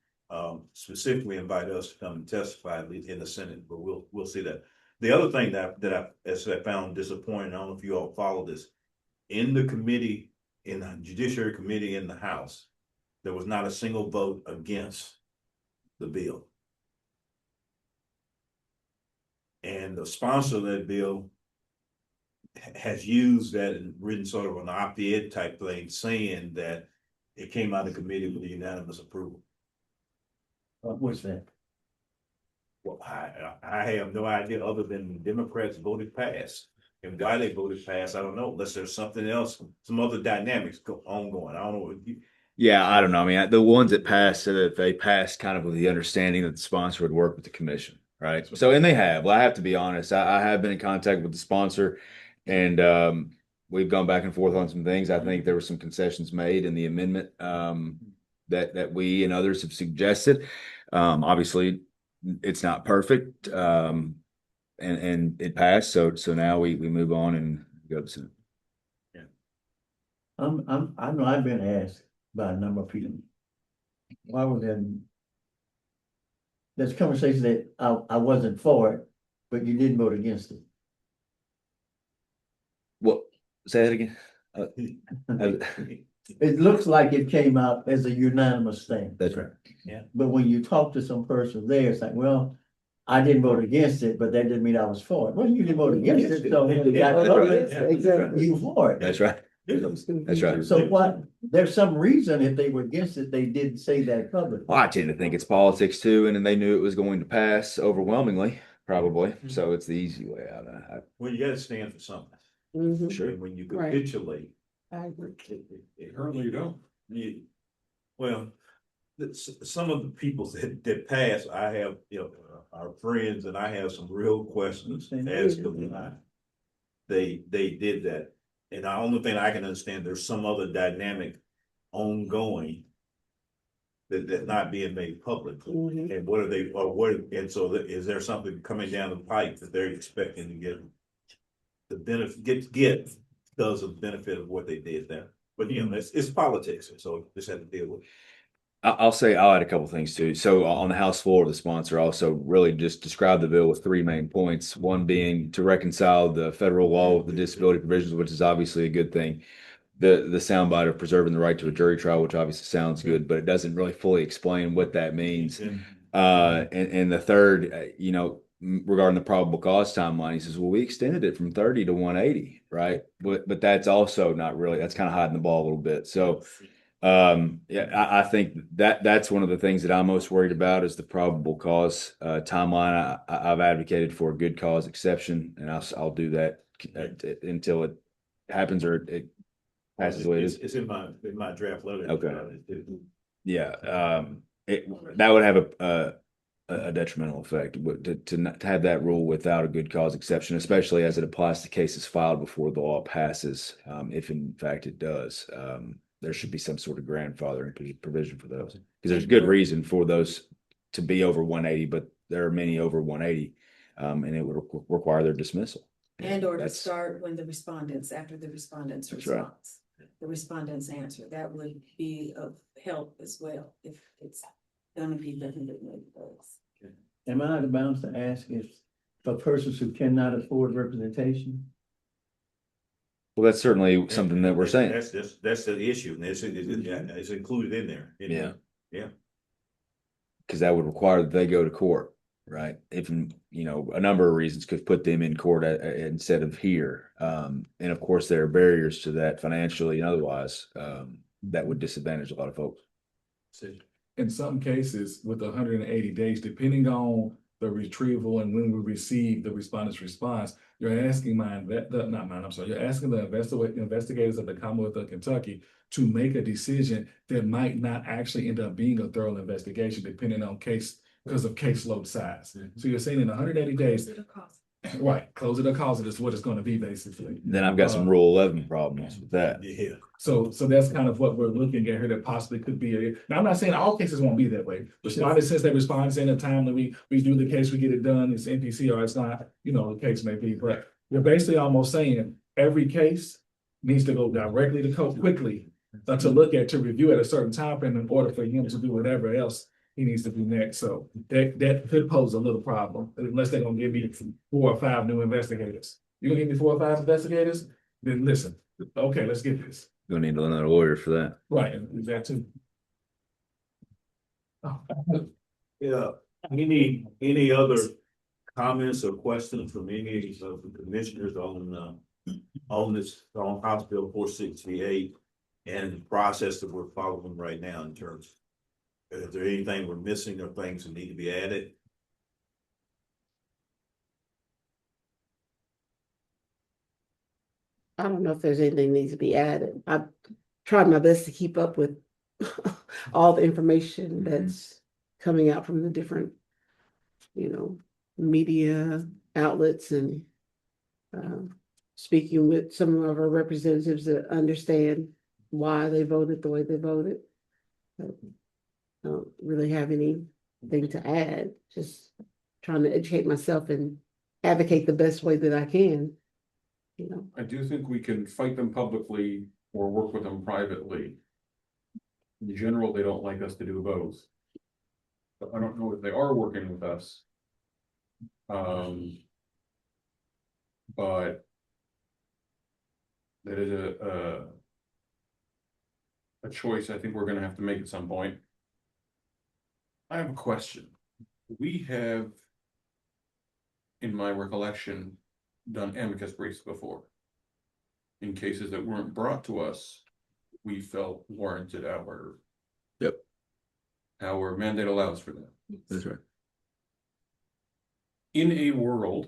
specifically invite us to come and testify in the Senate, but we'll see that. The other thing that I found disappointing, I don't know if you all follow this, in the committee, in the Judiciary Committee in the House, there was not a single vote against the bill. And the sponsor of that bill has used that and written sort of an op-ed type thing, saying that it came out of committee with a unanimous approval. What's that? Well, I have no idea, other than the Democrats voted pass. And why they voted pass, I don't know, unless there's something else, some other dynamics ongoing. I don't know. Yeah, I don't know. I mean, the ones that passed said that they passed kind of with the understanding that the sponsor would work with the commission, right? So, and they have. Well, I have to be honest. I have been in contact with the sponsor, and we've gone back and forth on some things. I think there were some concessions made in the amendment that we and others have suggested. Obviously, it's not perfect, and it passed. So now we move on and go to the Senate. I know I've been asked by a number of people, why was there's conversation that I wasn't for it, but you didn't vote against it. What? Say that again. It looks like it came out as a unanimous thing. That's right. Yeah. But when you talk to some person there, it's like, well, I didn't vote against it, but that didn't mean I was for it. Well, you didn't vote against it, so when you got That's voted, right. Exactly. you for it. That's right. That's right. So what, there's some reason if they were against it, they didn't say that publicly. Well, I tend to think it's politics too, and then they knew it was going to pass overwhelmingly, probably. So it's the easy way out. Well, you gotta stand for something. Mhm. Sure. And when you Right. capitulate, I agree. Currently, you don't. Well, some of the people that pass, I have, our friends, and I have some real questions as to why they did that. And the only thing I can understand, there's some other dynamic ongoing that's not being made public. Mhm. And what are they, or what, and so is there something coming down the pipe that they're expecting to get the benefit, get because of the benefit of what they did there? But it's politics, so just have to deal with it. I'll add a couple things too. So on the House floor, the sponsor also really just described the bill with three main points. One being to reconcile the federal law with the disability provisions, which is obviously a good thing. The soundbite of preserving the right to a jury trial, which obviously sounds good, but it doesn't really fully explain what that means. And the third, regarding the probable cause timeline, he says, well, we extended it from 30 to 180, right? But that's also not really, that's kind of hiding the ball a little bit. So I think that's one of the things that I'm most worried about is the probable cause timeline. I've advocated for a good cause exception, and I'll do that until it happens or it passes away. It's in my draft letter. Okay. Yeah, that would have a detrimental effect to have that rule without a good cause exception, especially as it applies to cases filed before the law passes. If in fact it does, there should be some sort of grandfathering provision for those because there's good reason for those to be over 180, but there are many over 180, and it would require their dismissal. And or to start when after the respondent's That's right. response, the respondent's answer, that would be of help as well if it's gonna be written in those. Am I out of bounds to ask if for persons who cannot afford representation? Well, that's certainly something that we're saying. That's the issue, and it's included in there. Yeah. Because that would require that they go to court, right? If a number of reasons could put them in court instead of here. And of course, there are barriers to that financially and otherwise that would disadvantage a lot of folks. In some cases, with 180 days, depending on the retrieval and when we receive the respondent's response, you're asking you're asking the investigators of the Commonwealth of Kentucky to make a decision that might not actually end up being a thorough investigation, depending on because of caseload size. So you're saying in 180 days, right, close it or cause it is what it's going to be basically. Then I've got some Rule 11 problems with that. Yeah. So that's kind of what we're looking at here that possibly could be now, I'm not saying all cases won't be that way. Respondent says they respond in a time that we do the case, we get it done, it's NPC or it's not, the case may be, but you're basically almost saying every case needs to go directly to court quickly to look at, to review at a certain time frame in order for him to do whatever else he needs to do next. So that could pose a little problem unless they're gonna give me 4 or 5 new investigators. You're gonna give me 4 or 5 investigators? Then listen, okay, let's get this. You'll need another lawyer for that. Right, that too. Yeah. Any other comments or questions from any of the commissioners on House Bill 468 and the process that we're following right now in terms? Is there anything we're missing or things that need to be added? I don't know if there's anything that needs to be added. I've tried my best to keep up with all the information that's coming out from the different, media outlets and speaking with some of our representatives that understand why they voted the way they voted. I don't really have anything to add, just trying to educate myself and advocate the best way that I can. I do think we can fight them publicly or work with them privately. In general, they don't like us to do both. But I don't know if they are working with us. But that is a choice I think we're gonna have to make at some point. I have a question. We have, in my recollection, done amicus briefs before. in cases that weren't brought to us, we felt warranted our. Yep. Our mandate allows for that. That's right. In a world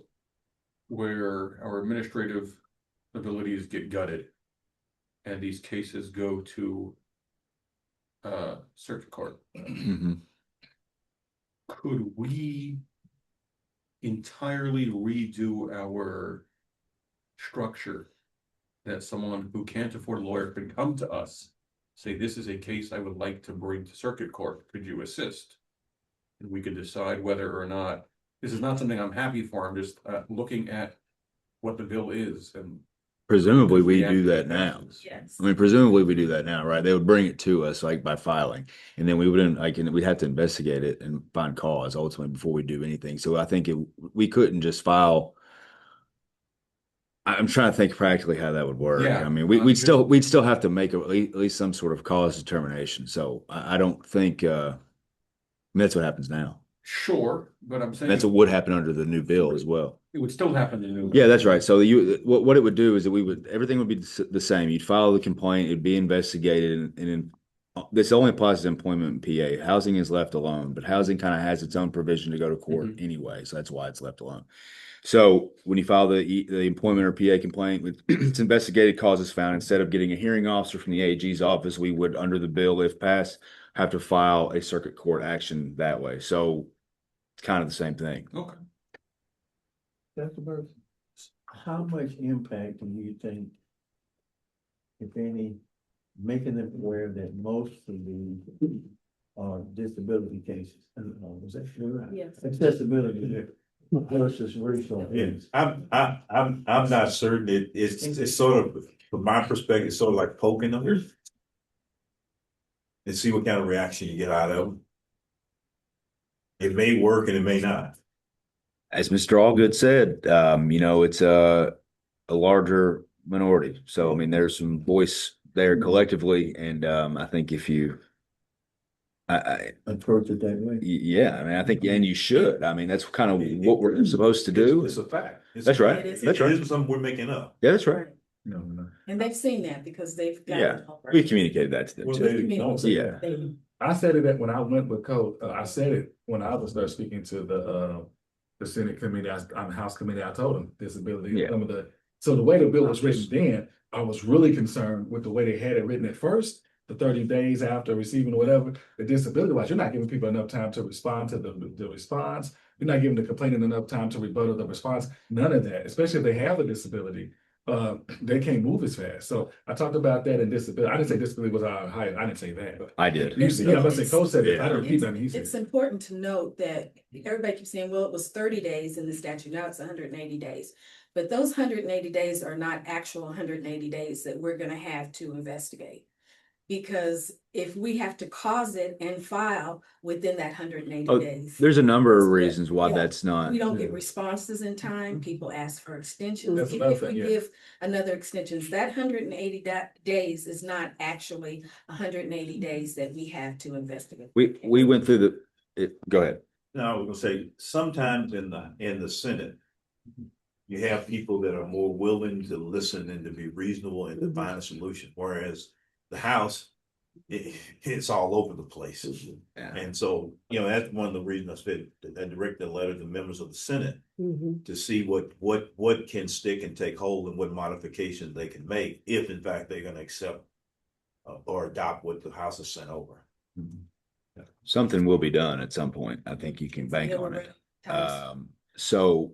where our administrative abilities get gutted and these cases go to circuit court, Mhm. could we entirely redo our structure that someone who can't afford a lawyer could come to us, say, this is a case I would like to bring to circuit court, could you assist? And we could decide whether or not, this is not something I'm happy for, I'm just looking at what the bill is and. Presumably we do that now. Yes. I mean, presumably we do that now, right? They would bring it to us like by filing, and then we wouldn't like, and we'd have to investigate it and find cause ultimately before we do anything. So I think we couldn't just file. I'm trying to think practically how that would work. Yeah, I mean, we'd still have to make at least some sort of cause determination. So I don't think that's what happens now. Sure, but I'm saying. That's what would happen under the new bill as well. It would still happen in the new. Yeah, that's right. So what it would do is that everything would be the same. You'd file the complaint, it'd be investigated, and then this only applies to employment in PA. Housing is left alone, but housing kind of has its own provision to go to court anyway, so that's why it's left alone. So when you file the employment or PA complaint, it's investigated, causes found. Instead of getting a hearing officer from the AG's office, we would, under the bill, if passed, have to file a circuit court action that way. So it's kind of the same thing. Okay. Dr. Burke, how much impact do you think, if any, making them aware that most of these are disability cases? Was that right? Yes. Accessibility versus racial. Yeah, I'm not certain. It's sort of, from my perspective, it's sort of like poking them and see what kind of reaction you get out of them. It may work and it may not. As Mr. Allgood said, it's a larger minority. So, I mean, there's some voice there collectively. And I think if you, Approach it that way. yeah, I mean, I think, and you should. I mean, that's kind of what we're supposed to do. It's a fact. That's right. It is. That's right. It isn't something we're making up. Yeah, that's right. No. And they've seen that because they've got. Yeah, we communicated that to them Well, too. they don't say Yeah. that. I said it when I went with Code. I said it when I was there speaking to the Senate committee, on the House committee. I told them disability. Yeah. So the way the bill was written then, I was really concerned with the way they had it written at first. The 30 days after receiving whatever, the disability wise, you're not giving people enough time to respond to the response. You're not giving the complainant enough time to rebuttal the response. None of that, especially if they have a disability. They can't move as fast. So I talked about that in disability. I didn't say disability was our highest. I didn't say that. But I did. you see, yeah, I say Code said it. I don't repeat that. He said. It's important to note that everybody keeps saying, well, it was 30 days in the statute, now it's 180 days. But those 180 days are not actual 180 days that we're gonna have to investigate. Because if we have to cause it and file within that 180 days. There's a number of reasons why Yeah. that's not. We don't get responses in time, people ask for extensions, That's even another if we thing, yeah. give another extensions, that 180 days is not actually 180 days that we have to investigate. We went through go ahead. No, I was gonna say, sometimes in the Senate, you have people that are more willing to listen and to be reasonable and to find a solution, whereas the House, it's all over the place. Yeah. And so, that's one of the reasons I said, I directed a letter to members of the Senate to see what can stick and take hold and what modifications they can make, if in fact they're gonna accept or adopt what the House has sent over. Something will be done at some point. I think you can bank on it. So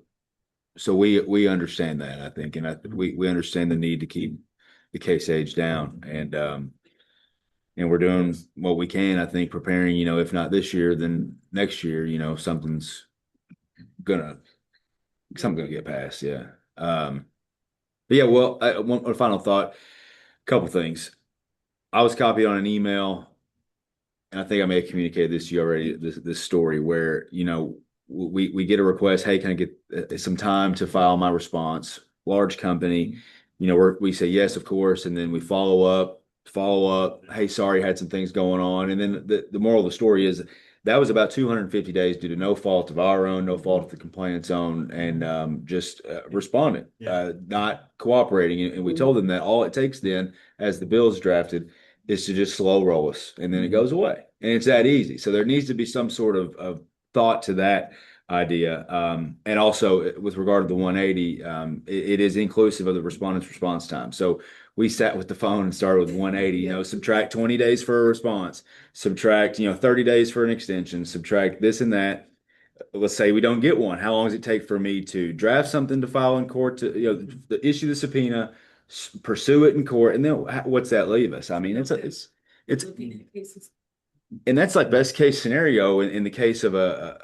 we understand that, I think, and we understand the need to keep the case age down, and we're doing what we can, I think, preparing, if not this year, then next year, something's gonna get passed. Yeah. But yeah, well, one final thought, couple things. I was copied on an email, and I think I may have communicated this to you already, this story where, we get a request, hey, can I get some time to file my response? Large company, we say yes, of course, and then we follow up. Hey, sorry, had some things going on. And then the moral of the story is That was about 250 days due to no fault of our own, no fault of the complainant's own, and just responding, not cooperating. And we told them that all it takes then, as the bill is drafted, is to just slow roll us, and then it goes away. And it's that easy. So there needs to be some sort of thought to that idea. And also with regard to the 180, it is inclusive of the respondent's response time. So we sat with the phone and started with 180, subtract 20 days for a response, subtract, 30 days for an extension, subtract this and that. Let's say we don't get one. How long does it take for me to draft something to file in court, to issue the subpoena, pursue it in court, and then what's that leave us? I mean, it's and that's like best case scenario in the case of a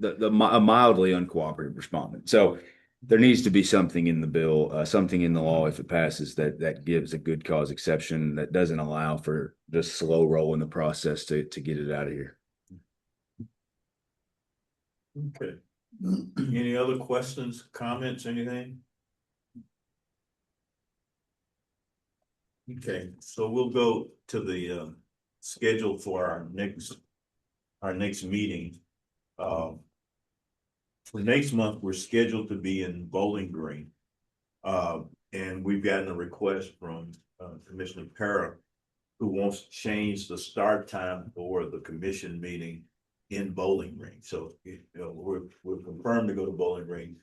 mildly uncooperative respondent. So there needs to be something in the bill, something in the law, if it passes, that gives a good cause exception that doesn't allow for just slow roll in the process to get it out of here. Okay. Any other questions, comments, anything? Okay, so we'll go to the schedule for our next meeting. For next month, we're scheduled to be in Bowling Green. And we've gotten a request from Commissioner Para, who wants to change the start time for the commission meeting in Bowling Green. So we're confirmed to go to Bowling Green.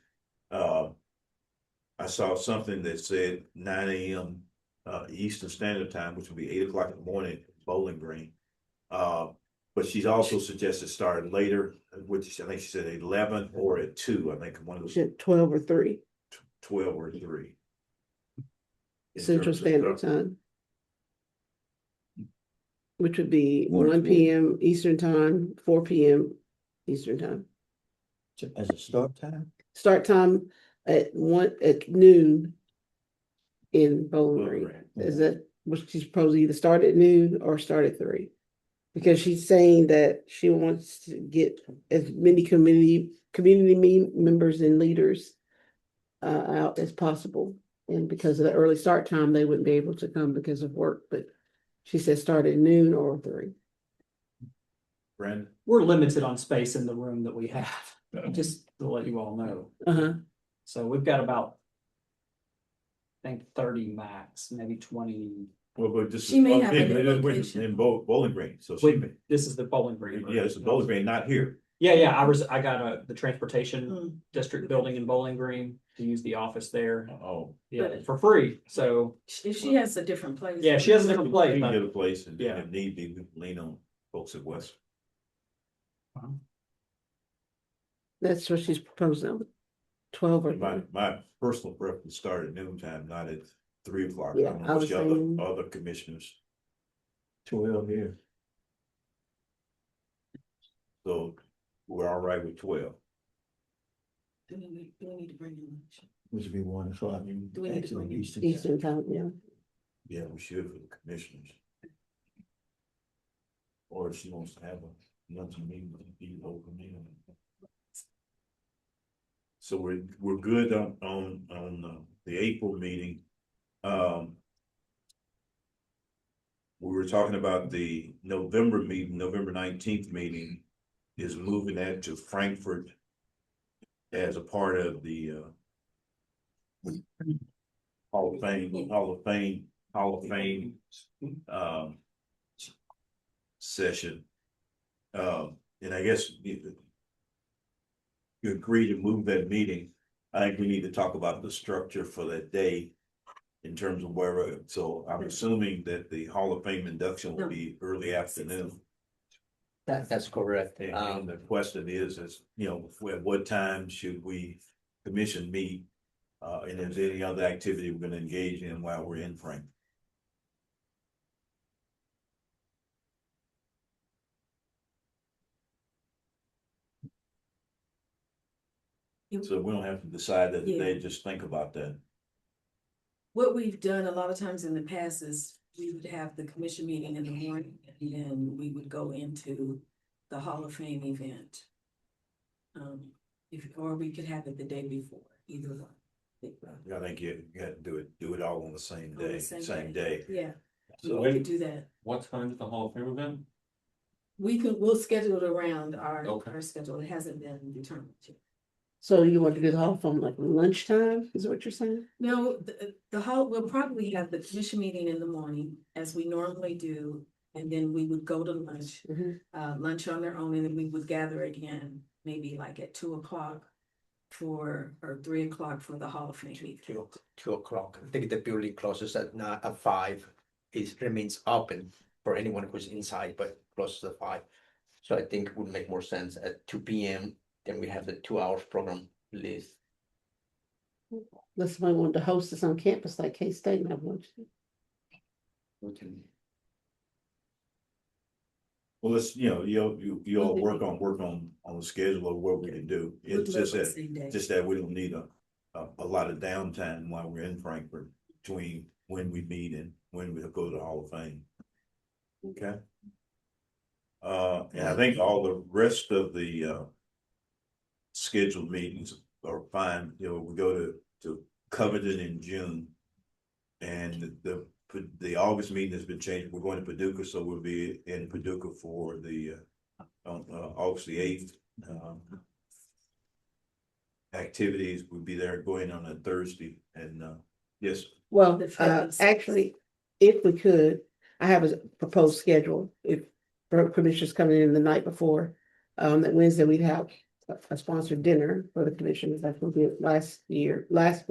I saw something that said 9 a.m. Eastern Standard Time, which would be 8 o'clock in the morning at Bowling Green. But she's also suggested start later, which I think she said 11 or at 2. I think one of those. 12 or 3. 12 or 3. Central Standard Time. Which would be 1 Wonderful. p.m. Eastern Time, 4 p.m. Eastern Time. As a start time? Start time at noon in Bowling Green. Is that what she's proposing, either start at noon or start at 3? Because she's saying that she wants to get as many community members and leaders out as possible. And because of the early start time, they wouldn't be able to come because of work, but she said start at noon or 3. Brandon? We're limited on space in the room that we have, just to let you all know. Uh-huh. So we've got about, I think 30 max, maybe 20. Well, but just. She may have a new location. In Bowling Green, so she Wait, may. this is the Bowling Green. Yeah, it's a Bowling Green, not here. Yeah, I got the transportation district building in Bowling Green to use the office there. Oh. Yeah, for free, so. If she has a different place. Yeah, she has a different We place. can but- get a place and Yeah. if need be, we can lean on folks at West. That's what she's proposing. 12 or 3. My personal preference start at noon time, not at 3 o'clock. Yeah, I don't I know what was the saying- other commissioners, 12 here. so we're all right with 12. Do we need to bring in lunch? Which would be 1 o'clock. Do we need to Actually, bring in- Eastern Time, yeah. Yeah, we should for the commissioners. Or if she wants to have a luncheon meeting, be open meeting. So we're good on the April meeting. We were talking about the November meeting, November 19th meeting is moving that to Frankfurt as a part of the Hall of Fame session. And I guess you agree to move that meeting. I think we need to talk about the structure for that day in terms of where, so I'm assuming that the Hall of Fame induction will be early afternoon. That's correct. And the question is, at what time should we commission meet? And is there any other activity we're gonna engage in while we're in Frankfurt? So we don't have to decide that today, just think about that. What we've done a lot of times in the past is we would have the commission meeting in the morning and then we would go into the Hall of Fame event. Or we could have it the day before, either one. I think you got to do it all on the same On the day, same same day. Yeah, So we could do that. What time is the Hall of Fame event? we'll schedule it around Okay. our schedule. It hasn't been determined yet. So you want to do the whole from like lunchtime, is what you're saying? No, the whole, we'll probably have the commission meeting in the morning as we normally do. And then we would go to lunch, Mhm. lunch on their own, and then we would gather again, maybe like at 2 o'clock or 3 o'clock for the Hall of Fame meeting. 2 o'clock. I think the building closes at 5. It remains open for anyone who's inside, but closes at 5. So I think it would make more sense at 2 p.m. Then we have the 2 hours program list. Unless somebody wanted to host us on campus like K-State and have lunch. We can. Well, let's, you all work on the schedule of what we can do. It's just that, Same day. we don't need a lot of downtime while we're in Frankfurt between when we meet and when we go to the Hall of Fame. Okay. And I think all the rest of the scheduled meetings are fine. We go to Covington in June. And the August meeting has been changed. We're going to Paducah, so we'll be in Paducah for the on August the 8th. Activities will be there going on a Thursday, and yes. Well, The 5th and 6th. actually, if we could, I have a proposed schedule. If commissioners coming in the night before, that Wednesday we'd have a sponsored dinner for the commissioners. That's what we did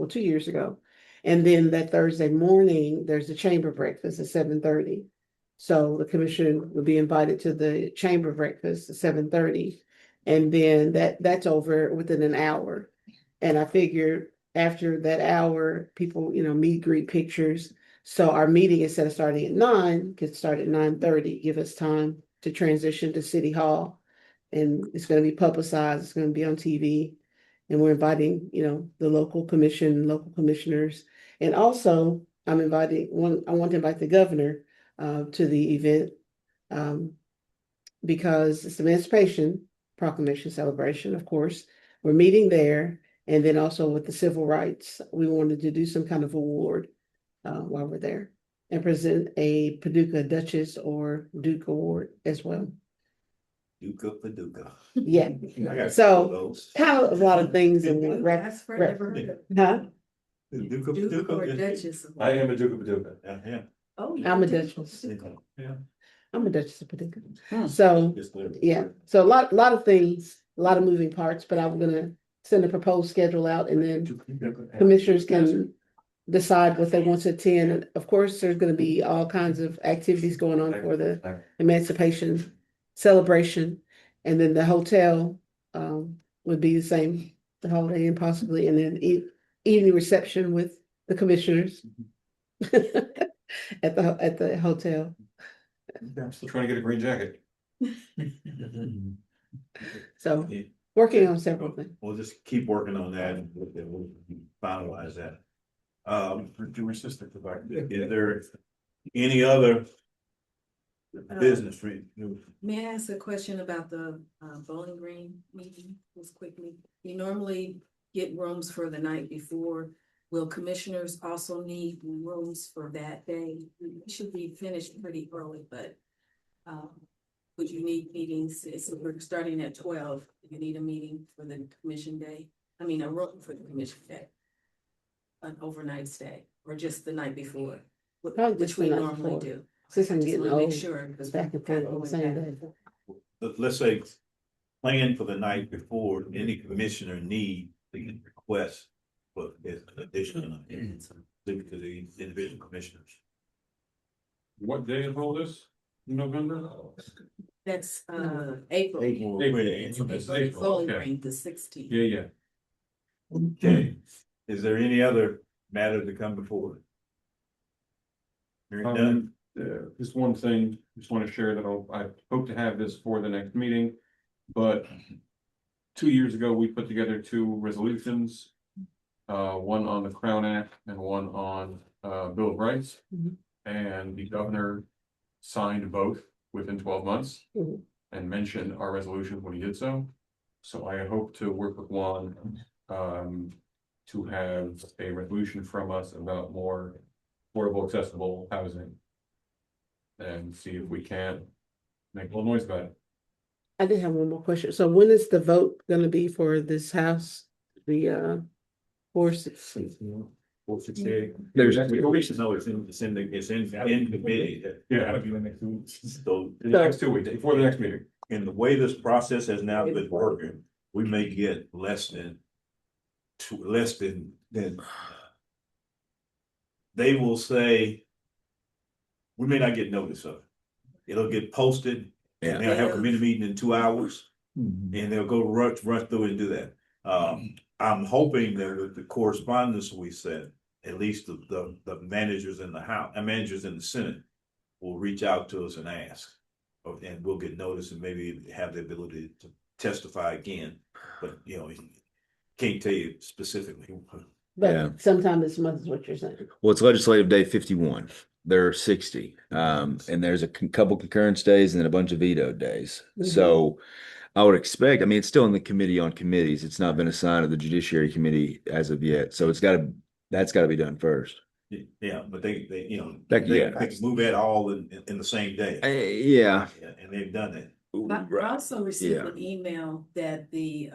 2 years ago. And then that Thursday morning, there's a chamber breakfast at 7:30. So the commission will be invited to the chamber breakfast at 7:30. And then that's over within an hour. And I figured after that hour, people, meet, greet, pictures. So our meeting, instead of starting at 9, could start at 9:30, give us time to transition to City Hall. And it's going to be publicized, it's going to be on TV. And we're inviting, the local commissioners. And also, I want to invite the governor to the event because it's the Emancipation Proclamation celebration, of course. We're meeting there. And then also with the civil rights, we wanted to do some kind of award while we're there and present a Paducah Duchess or Duke Award as well. Duke of Paducah. Yeah. I got So, those. kind of a lot of things in one. That's for never heard of. Huh? Duke of Duke or Paducah. Duchess. of- I am a Duke of Paducah. Yeah. Oh, I'm a Duke. Duchess. Yeah. I'm a Duchess of Paducah. Hmm. So, Just clear. yeah, so a lot of things, a lot of moving parts, but I'm gonna send a proposed schedule out and then commissioners can decide what they want to attend. And of course, there's gonna be all kinds of activities going on for the Emancipation celebration. And then the hotel would be the same, the Holiday Inn possibly, and then evening reception with the commissioners at the hotel. I'm still trying to get a green jacket. So working on several things. We'll just keep working on that and we'll finalize that. Is there any other business for you? May I ask a question about the Bowling Green meeting just quickly? You normally get rooms for the night before. Will commissioners also need rooms for that day? We should be finished pretty early, but would you need meetings? So we're starting at 12. You need a meeting for the commission day? I mean, a room for the commission day? An overnight stay or just the night before? Probably Which just we the night normally before. do. Since I'm Just getting wanna make old, sure, because back and forth on the same day. Let's say plan for the night before, any commissioner need, they can request for additional to the individual commissioners. What day is all this? November? That's April. It's April, Bowling okay. Green, the 16th. Yeah. Okay, is there any other matter to come before? Hearing none, Just one thing, just want to share that I hope to have this for the next meeting, but 2 years ago, we put together 2 resolutions. One on the Crown Act and one on Bill of Rights. Mhm. And the governor signed both within 12 months Mhm. and mentioned our resolution when he did so. So I hope to work with Juan to have a resolution from us about more affordable, accessible housing. And see if we can't make a little noise about it. I did have one more question. So when is the vote gonna be for this house? The 460? 468. There's- We should know it's in committee. Yeah, that'll be the next 2 weeks. So, The next 2 weeks, before the next meeting. in the way this process has now been working, we may get less than. They will say. We may not get notice of it. It'll get posted. And they'll have a committee meeting in 2 hours. And they'll go rush through and do that. I'm hoping that with the correspondence we sent, at least the managers in the House, and managers in the Senate will reach out to us and ask. And we'll get notice and maybe have the ability to testify again, but can't tell you specifically. Yeah. But sometime this month is what you're saying. Well, it's legislative day 51. There are 60. And there's a couple concurrence days and then a bunch of veto days. So I would expect, I mean, it's still in the committee on committees. It's not been assigned to the Judiciary Committee as of yet. So that's got to be done first. Yeah, but they Yeah. can move it all in the same day. Yeah. And they've done it. I also received an email that the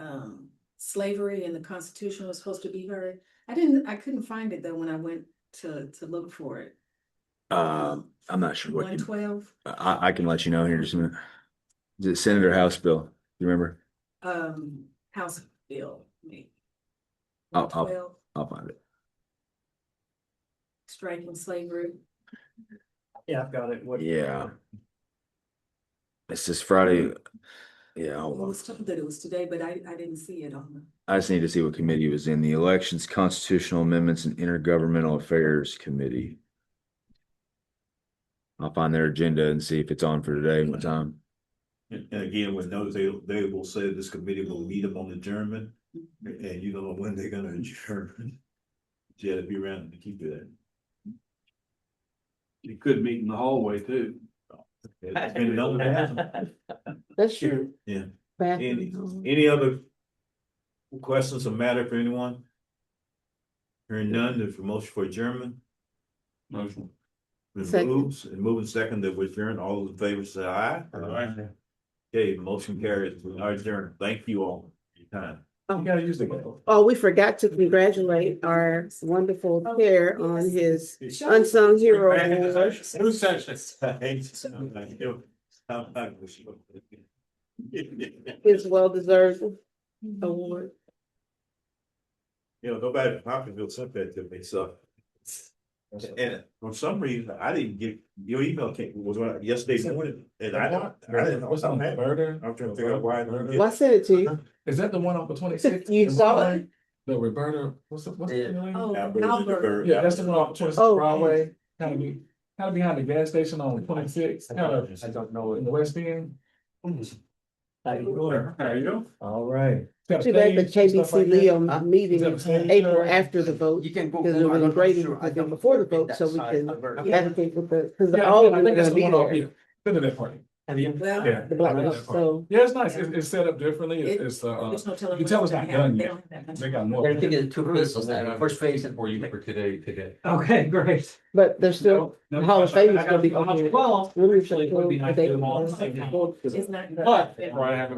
slavery in the Constitution was supposed to be heard. I couldn't find it though when I went to look for it. I'm not sure what 112. I can let you know here in just a minute. Is it Senate or House bill? You remember? House bill, maybe. I'll 112, find it. striking slavery. Yeah, I've got it. What? Yeah. It's this Friday. Yeah, hold I on. was told that it was today, but I didn't see it on I just need to see what committee it was in. The Elections, Constitutional Amendments, and Intergovernmental Affairs Committee. I'll find their agenda and see if it's on for today. What time? And again, with notice, they will say this committee will meet them on adjournment, and you don't know when they're gonna adjourn. You have to be around to keep it. You could meet in the hallway too. It's been known to happen. That's true. Yeah. Bathroom. Any other questions or matter for anyone? Hearing none, there's a motion for adjournment. Motion. Second. Moving second that we adjourn. All those in favor say aye. Okay, motion carries. We are adjourned. Thank you all for your time. You gotta use the. Oh, we forgot to congratulate our wonderful chair on his unsung hero award. His well-deserved award. Nobody in Hopkinsville sent that to me, so. And for some reason, I didn't get, your email was yesterday morning, and I didn't know. What's on that burner? I'm trying to figure out why I didn't get Well, I sent it to you. Is that the one off the 26th? You saw it? The Roberta, what's the name? Oh, Albert. Albert. Yeah, that's the one off the 26th Oh. Broadway, kind of behind the gas station on 26, kind of I don't know. in the west end. How you doing? There you go. All right. Got a Too bad the stage and stuff KBC like that. Leo meeting Is that a in stage April show? after the vote. You can go. Because it would be great if we could do before the vote, so we can advocate with because all of I them are think that's gonna the be one off, there. yeah. Been to that party. The Yeah. Black I've been to House, that party. so. Yeah, it's nice. It's set up differently. It's There's no telling you can tell what's it's not gonna done happen. yet. They got more. They're thinking two phases, first phase and for you for today. Okay, great. But there's still, No, the Hall of Fame is gonna be I got- on here. Well, Really actually, it would be nice to do them all at the same time. It's not. But-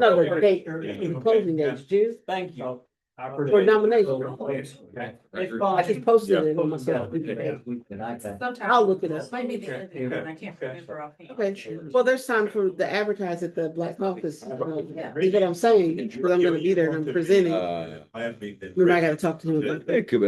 No, the date, the closing date, June, Thank you. for nomination. Okay. I just posted it on myself. Sometimes. I'll look it up. Maybe the end, and I can't remember offhand. Okay, well, there's time for the advertise at the Black Caucus. Yeah. Is what I'm saying, because I'm gonna be there and I'm presenting. I have to be there. We might gotta talk to him about that. It could be.